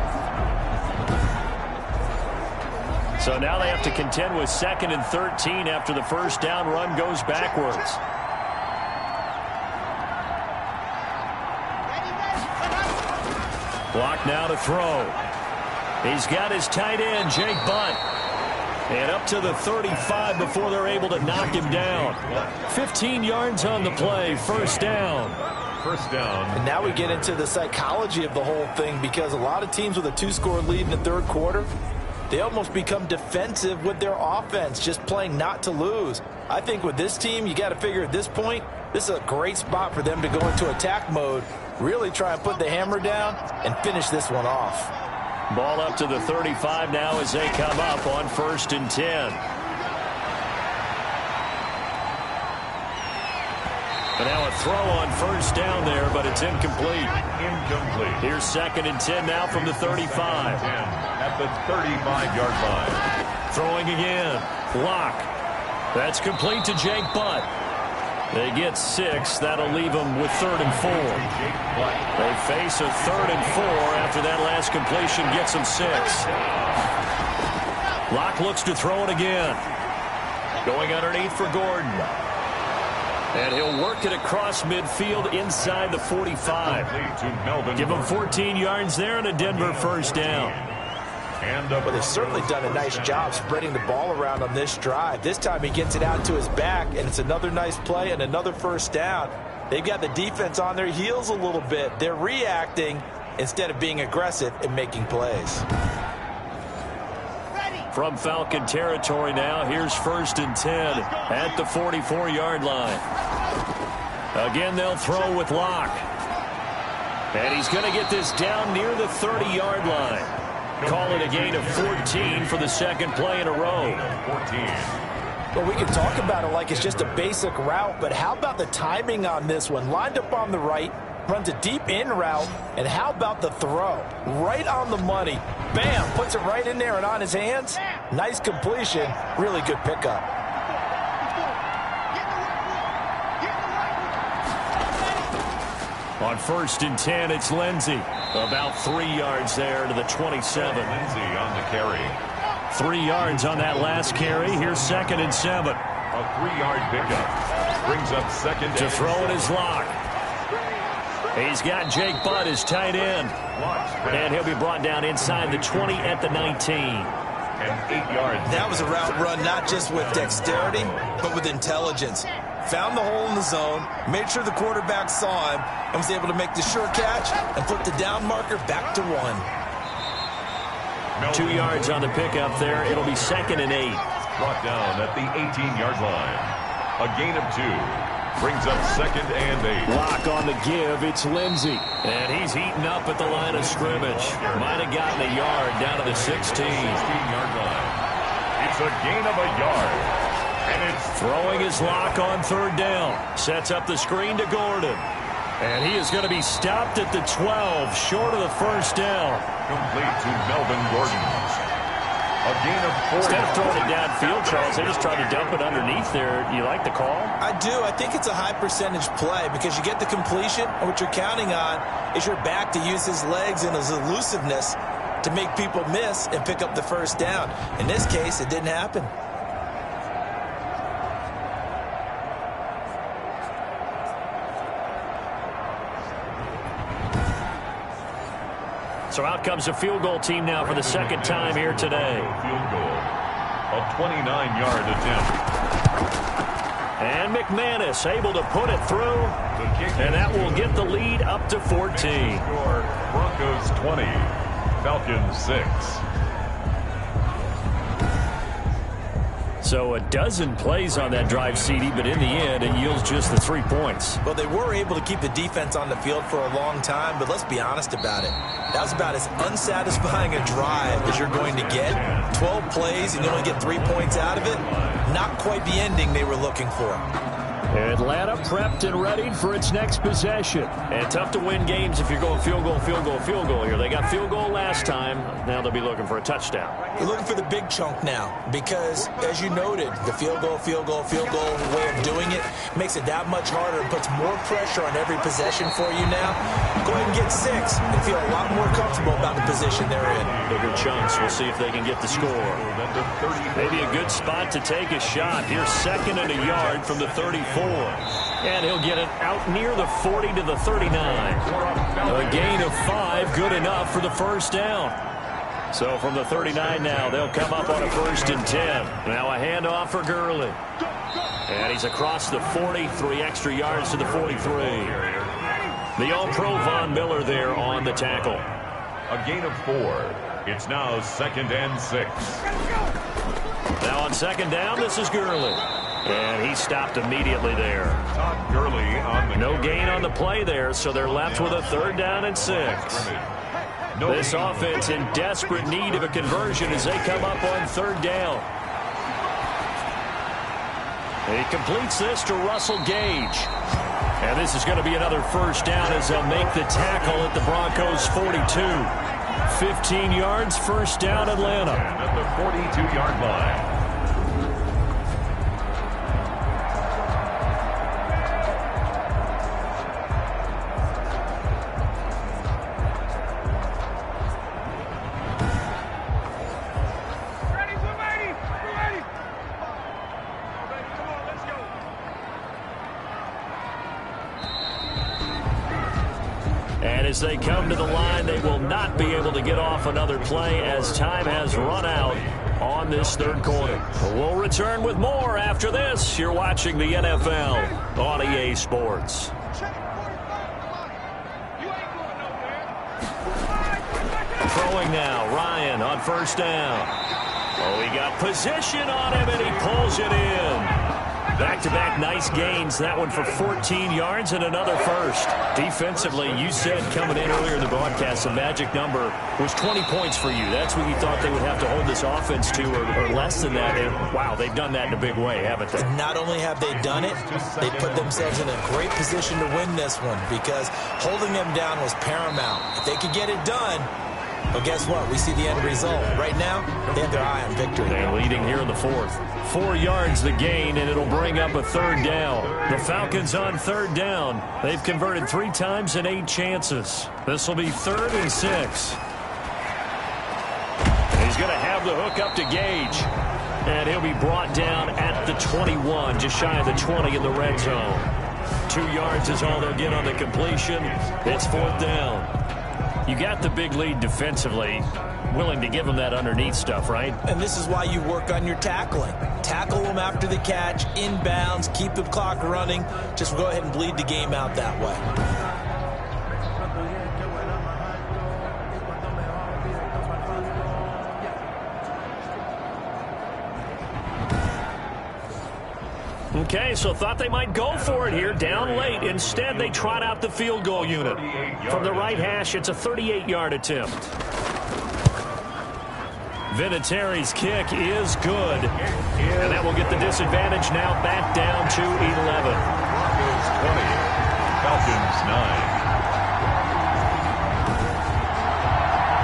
S4: So now they have to contend with 2nd and 13 after the first down run goes backwards. Block now to throw. He's got his tight end, Jake Butt. And up to the 35 before they're able to knock him down. 15 yards on the play, first down.
S3: First down.
S5: And now we get into the psychology of the whole thing because a lot of teams with a 2-score lead in the 3rd quarter, they almost become defensive with their offense, just playing not to lose. I think with this team, you got to figure at this point, this is a great spot for them to go into attack mode, really try and put the hammer down and finish this one off.
S4: Ball up to the 35 now as they come up on 1st and 10. And now a throw on first down there, but it's incomplete.
S3: Incomplete.
S4: Here's 2nd and 10 now from the 35.
S3: 10 at the 35-yard line.
S4: Throwing again. Lock. That's complete to Jake Butt. They get 6. That'll leave them with 3rd and 4. They face a 3rd and 4 after that last completion gets them 6. Lock looks to throw it again. Going underneath for Gordon. And he'll work it across midfield inside the 45. Give him 14 yards there and a Denver first down.
S5: Well, they've certainly done a nice job spreading the ball around on this drive. This time he gets it out to his back, and it's another nice play and another first down. They've got the defense on their heels a little bit. They're reacting instead of being aggressive and making plays.
S4: From Falcon territory now, here's 1st and 10 at the 44-yard line. Again, they'll throw with Locke. And he's going to get this down near the 30-yard line. Call it a gain of 14 for the second play in a row.
S5: Well, we can talk about it like it's just a basic route, but how about the timing on this one? Lined up on the right, runs a deep in route, and how about the throw? Right on the money. Bam, puts it right in there and on his hands. Nice completion, really good pickup.
S4: On 1st and 10, it's Lindsey. About 3 yards there to the 27.
S3: Lindsey on the carry.
S4: 3 yards on that last carry. Here's 2nd and 7.
S3: A 3-yard pickup. Brings up 2nd
S4: To throw it is Locke. He's got Jake Butt as tight end. And he'll be brought down inside the 20 at the 19.
S3: And 8 yards.
S5: That was a route run not just with dexterity, but with intelligence. Found the hole in the zone, made sure the quarterback saw him, and was able to make the sure catch and put the down marker back to 1.
S4: 2 yards on the pickup there. It'll be 2nd and 8.
S3: Brought down at the 18-yard line. A gain of 2. Brings up 2nd and 8.
S4: Lock on the give. It's Lindsey. And he's heating up at the line of scrimmage. Might have gotten a yard down to the 16-yard
S3: line. It's a gain of a yard. And it's
S4: throwing his Lock on 3rd down. Sets up the screen to Gordon. And he is going to be stopped at the 12, short of the first down.
S3: Complete to Melvin Gordon. A gain of 4.
S4: Instead of throwing it downfield, Charles, they just tried to dump it underneath there. You like the call?
S5: I do. I think it's a high percentage play because you get the completion, and what you're counting on is your back to use his legs and his elusiveness to make people miss and pick up the first down. In this case, it didn't happen.
S4: So out comes a field goal team now for the second time here today.
S3: Field goal. A 29-yard attempt.
S4: And McManus able to put it through. And that will get the lead up to 14.
S3: Score, Broncos 20, Falcons 6.
S4: So a dozen plays on that drive, CD, but in the end, it yields just the 3 points.
S5: Well, they were able to keep the defense on the field for a long time, but let's be honest about it. That was about as unsatisfying a drive as you're going to get. 12 plays and you only get 3 points out of it. Not quite the ending they were looking for.
S4: Atlanta prepped and ready for its next possession. And tough to win games if you're going field goal, field goal, field goal here. They got field goal last time. Now they'll be looking for a touchdown.
S5: They're looking for the big chunk now because, as you noted, the field goal way of doing it makes it that much harder and puts more pressure on every possession for you now. Go ahead and get 6 and feel a lot more comfortable about the position they're in.
S4: Bigger chunks. We'll see if they can get the score. Maybe a good spot to take a shot. Here's 2nd and a yard from the 34. And he'll get it out near the 40 to the 39. A gain of 5, good enough for the first down. So from the 39 now, they'll come up on a 1st and 10. Now a handoff for Gurley. And he's across the 40, 3 extra yards to the 43. The All-Pro Von Miller there on the tackle.
S3: A gain of 4. It's now 2nd and 6.
S4: Now on 2nd down, this is Gurley. And he stopped immediately there.
S3: Todd Gurley on the
S4: no gain on the play there, so they're left with a 3rd down and 6. This offense in desperate need of a conversion as they come up on 3rd down. He completes this to Russell Gage. And this is going to be another first down as they'll make the tackle at the Broncos 42. 15 yards, first down, Atlanta.
S3: And at the 42-yard line.
S4: as they come to the line. They will not be able to get off another play as time has run out on this third quarter. We'll return with more after this. You're watching the NFL on EA Sports. Throwing now, Ryan on first down. Oh, he got position on him, and he pulls it in. Back-to-back nice gains. That one for 14 yards and another first. Defensively, you said coming in earlier in the broadcast, the magic number was 20 points for you. That's what you thought they would have to hold this offense to, or less than that. And, wow, they've done that in a big way, haven't they?
S5: Not only have they done it, they put themselves in a great position to win this one because holding them down was paramount. If they could get it done, well, guess what? We see the end result. Right now, they have their eye on victory.
S4: They're leading here in the fourth. 4 yards the gain, and it'll bring up a third down. The Falcons on third down. They've converted 3 times in 8 chances. This will be 3rd and 6. He's going to have the hook up to Gage. And he'll be brought down at the 21, just shy of the 20 in the red zone. 2 yards is all they'll get on the completion. It's 4th down. You got the big lead defensively, willing to give them that underneath stuff, right?
S5: And this is why you work on your tackling. Tackle them after the catch, inbounds, keep the clock running. Just go ahead and bleed the game out that way.
S4: Okay, so thought they might go for it here, down late. Instead, they trot out the field goal unit. From the right hash, it's a 38-yard attempt. Vinatieri's kick is good. And that will get the disadvantage now back down to 11.
S3: Broncos 20, Falcons 9.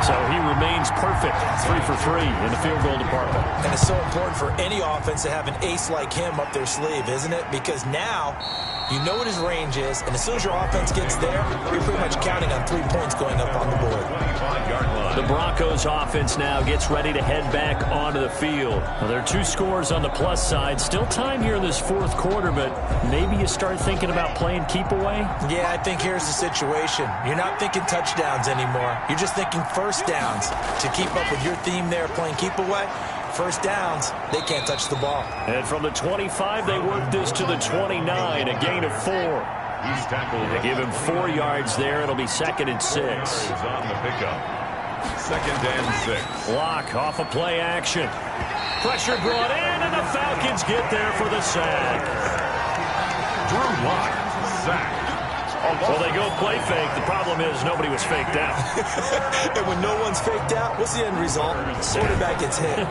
S4: So he remains perfect, 3 for 3 in the field goal department.
S5: And it's so important for any offense to have an ace like him up their sleeve, isn't it? Because now you know what his range is, and as soon as your offense gets there, you're pretty much counting on 3 points going up on the board.
S4: The Broncos offense now gets ready to head back onto the field. Well, there are 2 scores on the plus side. Still time here in this fourth quarter, but maybe you start thinking about playing keep away?
S5: Yeah, I think here's the situation. You're not thinking touchdowns anymore. You're just thinking first downs. To keep up with your theme there, playing keep away, first downs, they can't touch the ball.
S4: And from the 25, they work this to the 29, a gain of 4. They give him 4 yards there. It'll be 2nd and 6.
S3: On the pickup. 2nd and 6.
S4: Block off a play action. Pressure brought in, and the Falcons get there for the sack.
S3: Drew Lock, sack.
S4: Well, they go play fake. The problem is nobody was faked out.
S5: And when no one's faked out, what's the end result? Quarterback gets hit.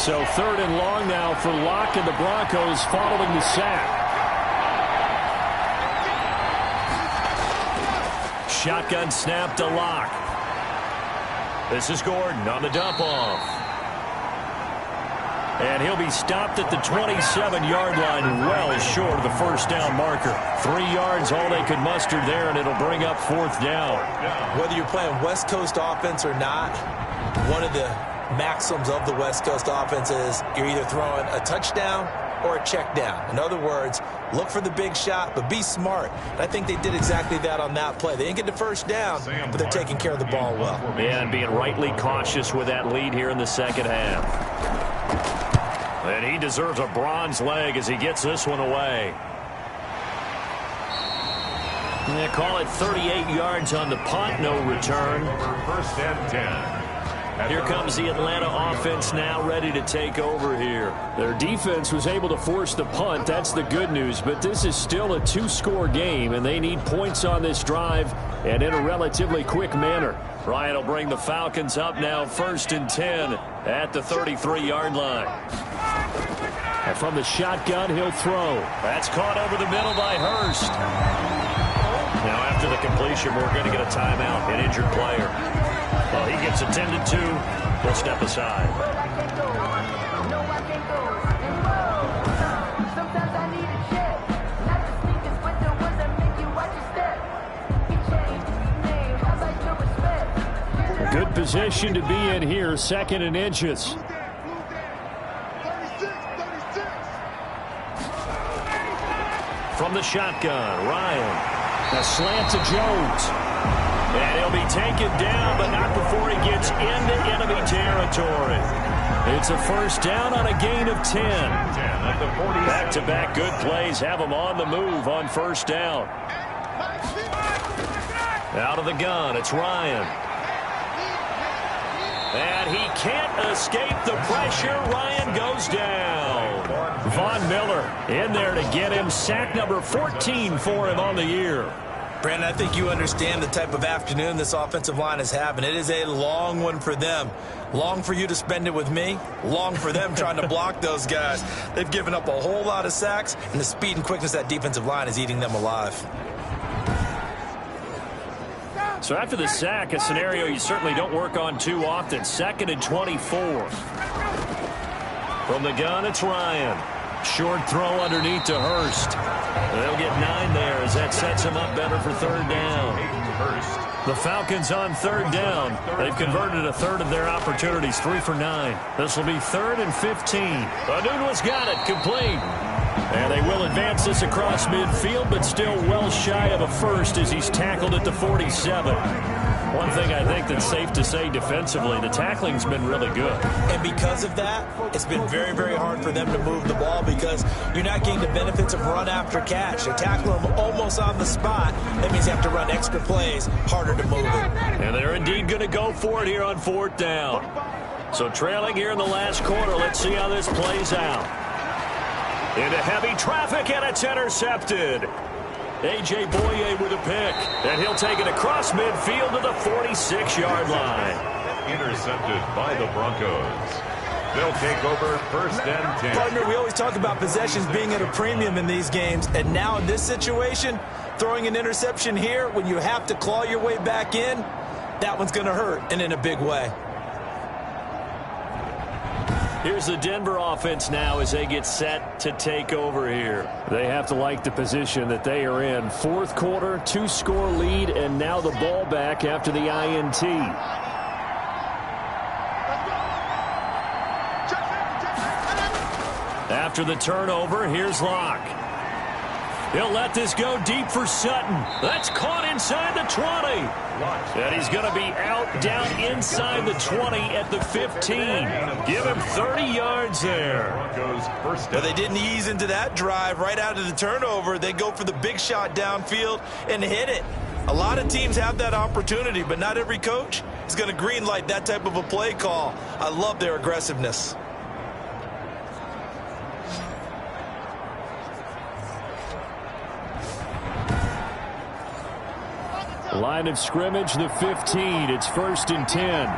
S4: So 3rd and long now for Locke and the Broncos following the sack. Shotgun snap to Locke. This is Gordon on the dump off. And he'll be stopped at the 27-yard line, well short of the first down marker. 3 yards, all they could muster there, and it'll bring up 4th down.
S5: Whether you're playing West Coast offense or not, one of the maxims of the West Coast offense is you're either throwing a touchdown or a check down. In other words, look for the big shot, but be smart. And I think they did exactly that on that play. They didn't get the first down, but they're taking care of the ball well.
S4: Yeah, and being rightly cautious with that lead here in the second half. And he deserves a bronze leg as he gets this one away. They call it 38 yards on the punt, no return.
S3: 1st and 10.
S4: Here comes the Atlanta offense now ready to take over here. Their defense was able to force the punt. That's the good news. But this is still a 2-score game, and they need points on this drive and in a relatively quick manner. Ryan will bring the Falcons up now 1st and 10 at the 33-yard line. And from the shotgun, he'll throw. That's caught over the middle by Hurst. Now after the completion, we're going to get a timeout, an injured player. Well, he gets attended to. He'll step aside. position to be in here, 2nd and inches. From the shotgun, Ryan. A slant to Jones. And he'll be taken down, but not before he gets into enemy territory. It's a first down on a gain of 10. Back-to-back good plays have him on the move on first down. Out of the gun, it's Ryan. And he can't escape the pressure. Ryan goes down. Von Miller in there to get him. Sack number 14 for him on the year.
S5: Brandon, I think you understand the type of afternoon this offensive line is having. It is a long one for them. Long for you to spend it with me. Long for them trying to block those guys. They've given up a whole lot of sacks, and the speed and quickness of that defensive line is eating them alive.
S4: So after the sack, a scenario you certainly don't work on too often. 2nd and 24. From the gun, it's Ryan. Short throw underneath to Hurst. They'll get 9 there as that sets him up better for 3rd down. The Falcons on 3rd down. They've converted a third of their opportunities, 3 for 9. This will be 3rd and 15. Anunua's got it, complete. And they will advance this across midfield, but still well shy of a first as he's tackled at the 47. One thing I think that's safe to say defensively, the tackling's been really good.
S5: And because of that, it's been very, very hard for them to move the ball because you're not getting the benefits of run after catch. They tackle them almost on the spot. That means you have to run extra plays, harder to move it.
S4: And they're indeed going to go for it here on 4th down. So trailing here in the last quarter, let's see how this plays out. Into heavy traffic, and it's intercepted. A.J. Boye with a pick, and he'll take it across midfield to the 46-yard line.
S3: Intercepted by the Broncos. They'll take over 1st and 10.
S5: Partner, we always talk about possessions being at a premium in these games, and now in this situation, throwing an interception here when you have to claw your way back in, that one's going to hurt, and in a big way.
S4: Here's the Denver offense now as they get set to take over here. They have to like the position that they are in. 4th quarter, 2-score lead, and now the ball back after the INT. After the turnover, here's Locke. He'll let this go deep for Sutton. That's caught inside the 20. And he's going to be out down inside the 20 at the 15. Give him 30 yards there.
S5: But they didn't ease into that drive right out of the turnover. They go for the big shot downfield and hit it. A lot of teams have that opportunity, but not every coach is going to green light that type of a play call. I love their aggressiveness.
S4: Line of scrimmage, the 15. It's 1st and 10.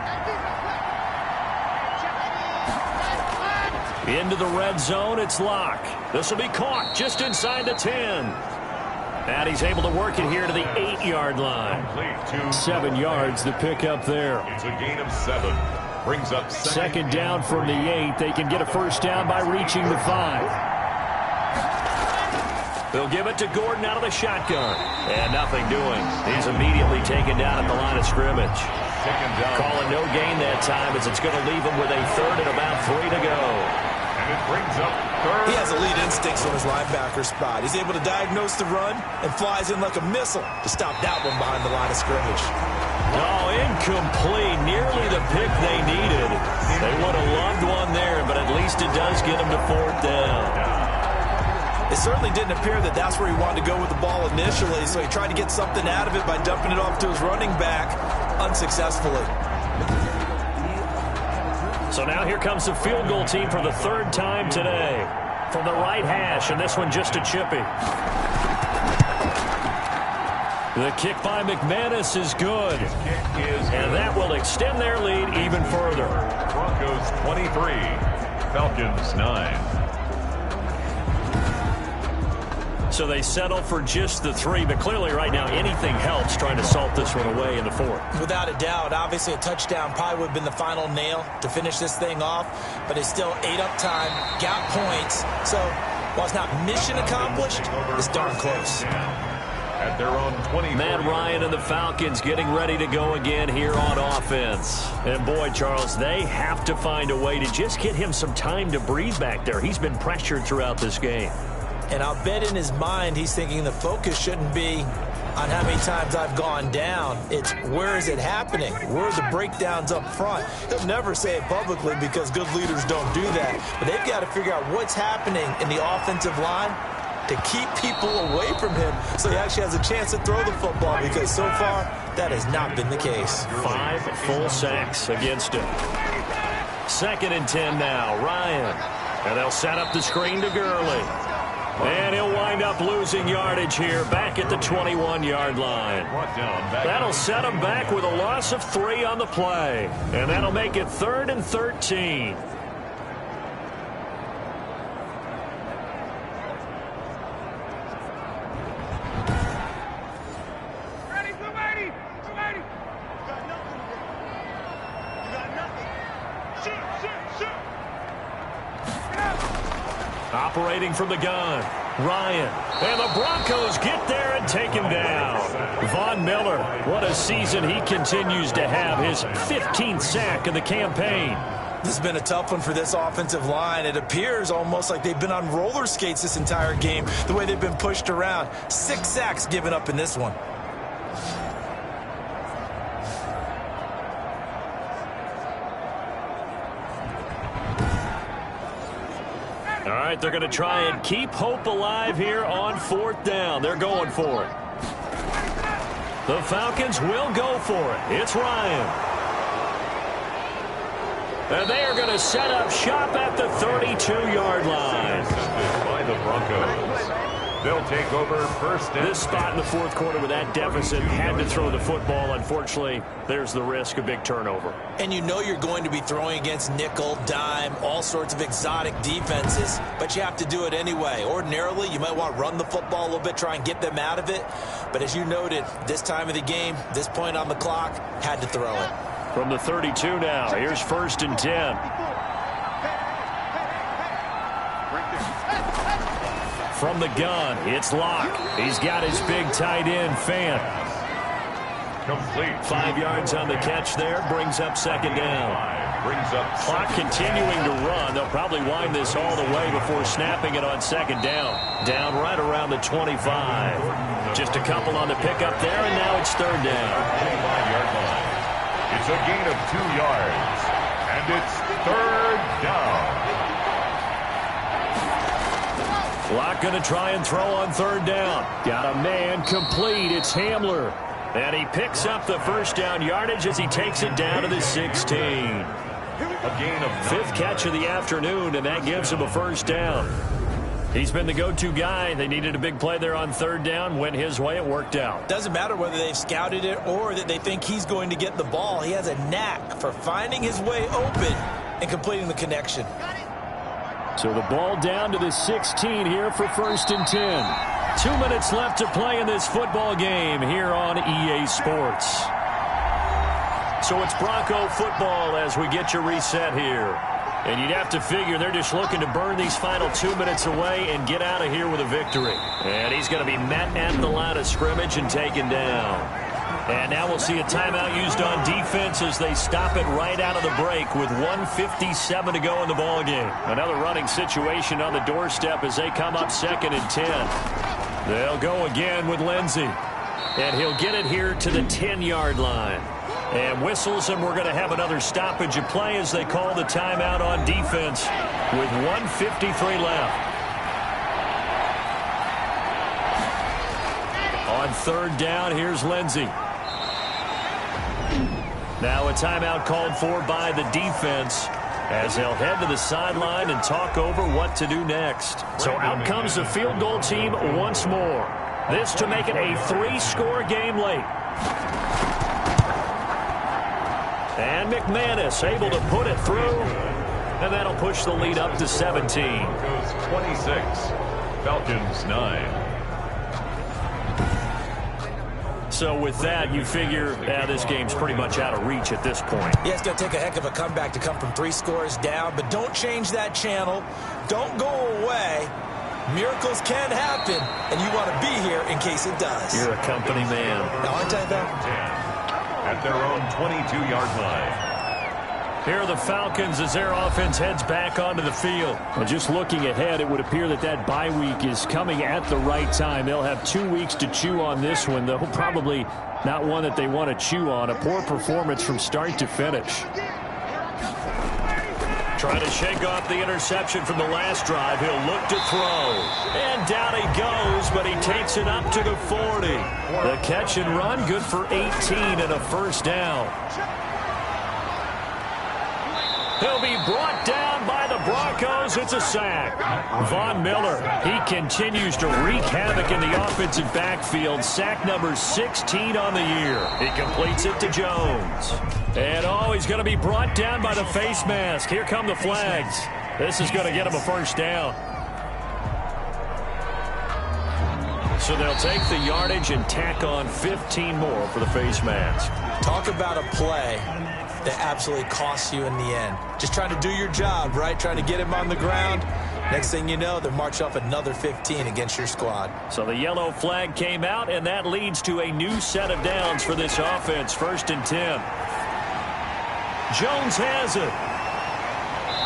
S4: Into the red zone, it's Locke. This will be caught just inside the 10. And he's able to work it here to the 8-yard line. 7 yards, the pickup there.
S3: It's a gain of 7. Brings up
S4: 2nd down from the 8. They can get a first down by reaching the 5. They'll give it to Gordon out of the shotgun. And nothing doing. He's immediately taken down at the line of scrimmage. Calling no gain that time as it's going to leave him with a 3rd and about 3 to go.
S3: And it brings up 3rd.
S5: He has elite instincts from his linebacker spot. He's able to diagnose the run and flies in like a missile to stop that one behind the line of scrimmage.
S4: Oh, incomplete. Nearly the pick they needed. They would have loved one there, but at least it does get them to 4th down.
S5: It certainly didn't appear that that's where he wanted to go with the ball initially, so he tried to get something out of it by dumping it off to his running back unsuccessfully.
S4: So now here comes the field goal team for the 3rd time today. From the right hash, and this one just a chippy. The kick by McManus is good. And that will extend their lead even further.
S3: Broncos 23, Falcons 9.
S4: So they settle for just the 3, but clearly right now anything helps trying to salt this one away in the 4th.
S5: Without a doubt, obviously a touchdown probably would have been the final nail to finish this thing off, but it's still ate up time, got points, so while it's not mission accomplished, it's darn close.
S3: at their own 20.
S4: Matt Ryan and the Falcons getting ready to go again here on offense. And boy, Charles, they have to find a way to just get him some time to breathe back there. He's been pressured throughout this game.
S5: And I'll bet in his mind he's thinking the focus shouldn't be on how many times I've gone down. It's where is it happening? Where are the breakdowns up front? He'll never say it publicly because good leaders don't do that. But they've got to figure out what's happening in the offensive line to keep people away from him so he actually has a chance to throw the football, because so far that has not been the case.
S4: 5 full sacks against him. 2nd and 10 now. Ryan. And they'll set up the screen to Gurley. And he'll wind up losing yardage here back at the 21-yard line. That'll set him back with a loss of 3 on the play. And that'll make it 3rd and 13. Operating from the gun, Ryan. And the Broncos get there and take him down. Von Miller, what a season he continues to have. His 15th sack of the campaign.
S5: This has been a tough one for this offensive line. It appears almost like they've been on roller skates this entire game, the way they've been pushed around. 6 sacks given up in this one.
S4: All right, they're going to try and keep hope alive here on 4th down. They're going for it. The Falcons will go for it. It's Ryan. And they are going to set up shop at the 32-yard line.
S3: By the Broncos. They'll take over 1st and 10.
S4: This spot in the 4th quarter with that deficit, had to throw the football. Unfortunately, there's the risk of big turnover.
S5: And you know you're going to be throwing against nickel, dime, all sorts of exotic defenses, but you have to do it anyway. Ordinarily, you might want to run the football a little bit, try and get them out of it. But as you noted, this time of the game, this point on the clock, had to throw it.
S4: From the 32 now, here's 1st and 10. From the gun, it's Locke. He's got his big tight end, Fant.
S3: Complete.
S4: 5 yards on the catch there, brings up 2nd down.
S3: Brings up
S4: Clock continuing to run. They'll probably wind this all the way before snapping it on 2nd down. Down right around the 25. Just a couple on the pickup there, and now it's 3rd down.
S3: 25-yard line. It's a gain of 2 yards, and it's 3rd down.
S4: Locke going to try and throw on 3rd down. Got a man complete. It's Hamler. And he picks up the 1st down yardage as he takes it down to the 16.
S3: A gain of
S4: 5th catch of the afternoon, and that gives him a 1st down. He's been the go-to guy. They needed a big play there on 3rd down. Went his way. It worked out.
S5: Doesn't matter whether they've scouted it or that they think he's going to get the ball. He has a knack for finding his way open and completing the connection.
S4: So the ball down to the 16 here for 1st and 10. 2 minutes left to play in this football game here on EA Sports. So it's Bronco football as we get you reset here. And you'd have to figure they're just looking to burn these final 2 minutes away and get out of here with a victory. And he's going to be met at the line of scrimmage and taken down. And now we'll see a timeout used on defense as they stop it right out of the break with 1:57 to go in the ballgame. Another running situation on the doorstep as they come up 2nd and 10. They'll go again with Lindsey. And he'll get it here to the 10-yard line. And whistles, and we're going to have another stoppage of play as they call the timeout on defense with 1:53 left. On 3rd down, here's Lindsey. Now a timeout called for by the defense as they'll head to the sideline and talk over what to do next. So out comes the field goal team once more. This to make it a 3-score game late. And McManus able to put it through. And that'll push the lead up to 17.
S3: 26. Falcons 9.
S4: So with that, you figure this game's pretty much out of reach at this point.
S5: Yeah, it's going to take a heck of a comeback to come from 3 scores down, but don't change that channel. Don't go away. Miracles can happen, and you want to be here in case it does.
S4: You're a company man.
S5: Now, aren't I, though?
S3: At their own 22-yard line.
S4: Here are the Falcons as their offense heads back onto the field. And just looking ahead, it would appear that bye week is coming at the right time. They'll have 2 weeks to chew on this one, though probably not one that they want to chew on. A poor performance from start to finish. Trying to shake off the interception from the last drive. He'll look to throw. And down he goes, but he takes it up to the 40. The catch and run, good for 18 and a first down. He'll be brought down by the Broncos. It's a sack. Von Miller, he continues to wreak havoc in the offensive backfield. Sack number 16 on the year. He completes it to Jones. And, he's going to be brought down by the face mask. Here come the flags. This is going to get him a first down. So they'll take the yardage and tack on 15 more for the face mask.
S5: Talk about a play that absolutely costs you in the end. Just trying to do your job, right? Trying to get him on the ground. Next thing you know, they're marching off another 15 against your squad.
S4: So the yellow flag came out, and that leads to a new set of downs for this offense. 1st and 10. Jones has it.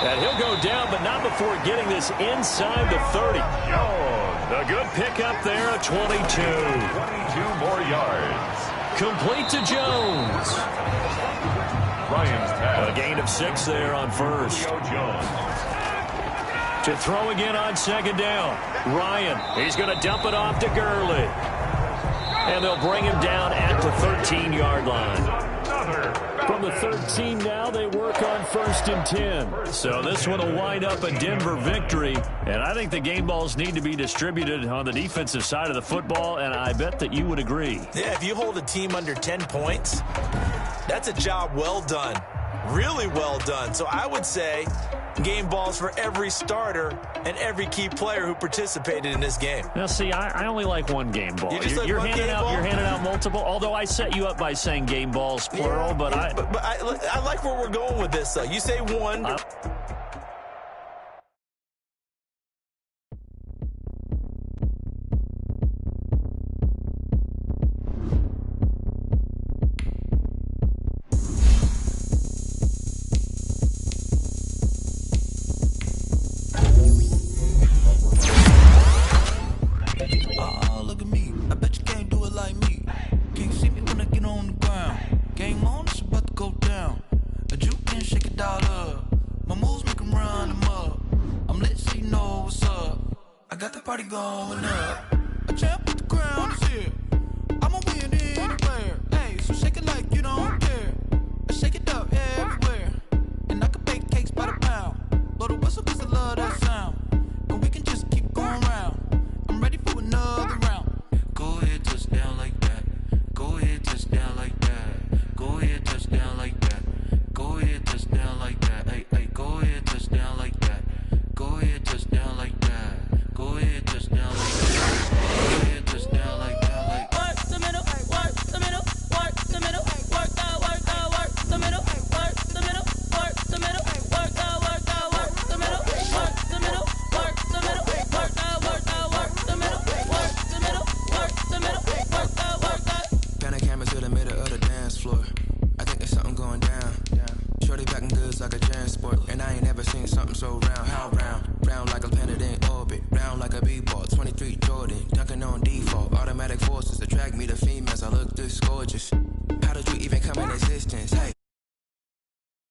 S4: And he'll go down, but not before getting this inside the 30. A good pickup there at 22.
S3: 22 more yards.
S4: Complete to Jones.
S3: Ryan's pass.
S4: A gain of 6 there on first.
S3: Jones.
S4: To throw again on 2nd down. Ryan, he's going to dump it off to Gurley. And they'll bring him down at the 13-yard line. From the 13 now, they work on 1st and 10. So this one will wind up a Denver victory. And I think the game balls need to be distributed on the defensive side of the football, and I bet that you would agree.
S5: Yeah, if you hold a team under 10 points, that's a job well done. Really well done. So I would say game balls for every starter and every key player who participated in this game.
S4: Now, see, I only like one game ball.
S5: You're handing
S4: out multiple. Although I set you up by saying game balls plural,
S5: yeah,
S4: but
S5: I like where we're going with this, though. You say one.
S1: Party going up. A champ with the crown is here. I'ma win anywhere. Hey, so shake it like you don't care. I shake it up everywhere. And I can bake cakes by the pound. Blow the whistle 'cause I love that sound. And we can just keep going round. I'm ready for another round. Go ahead, touch down like that. Go ahead, touch down like that. Go ahead, touch down like that. Go ahead, touch down like that. Hey, hey, go ahead, touch down like that. Go ahead, touch down like that. Go ahead, touch down like that. Go ahead, touch down like that. Like work the middle, work the middle, work the middle, work the middle, work the middle, work the middle, work the middle, work the middle, work the middle, work the middle, work the middle, work the middle, work the.
S7: Pan a camera to the middle of the dance floor. I think there's something going down. Shorty packing goods like a transport, and I ain't never seen something so round. How round? Round like a planet in orbit. Round like a b-ball. 23 Jordan, dunking on default. Automatic forces attract me to females. I look this gorgeous.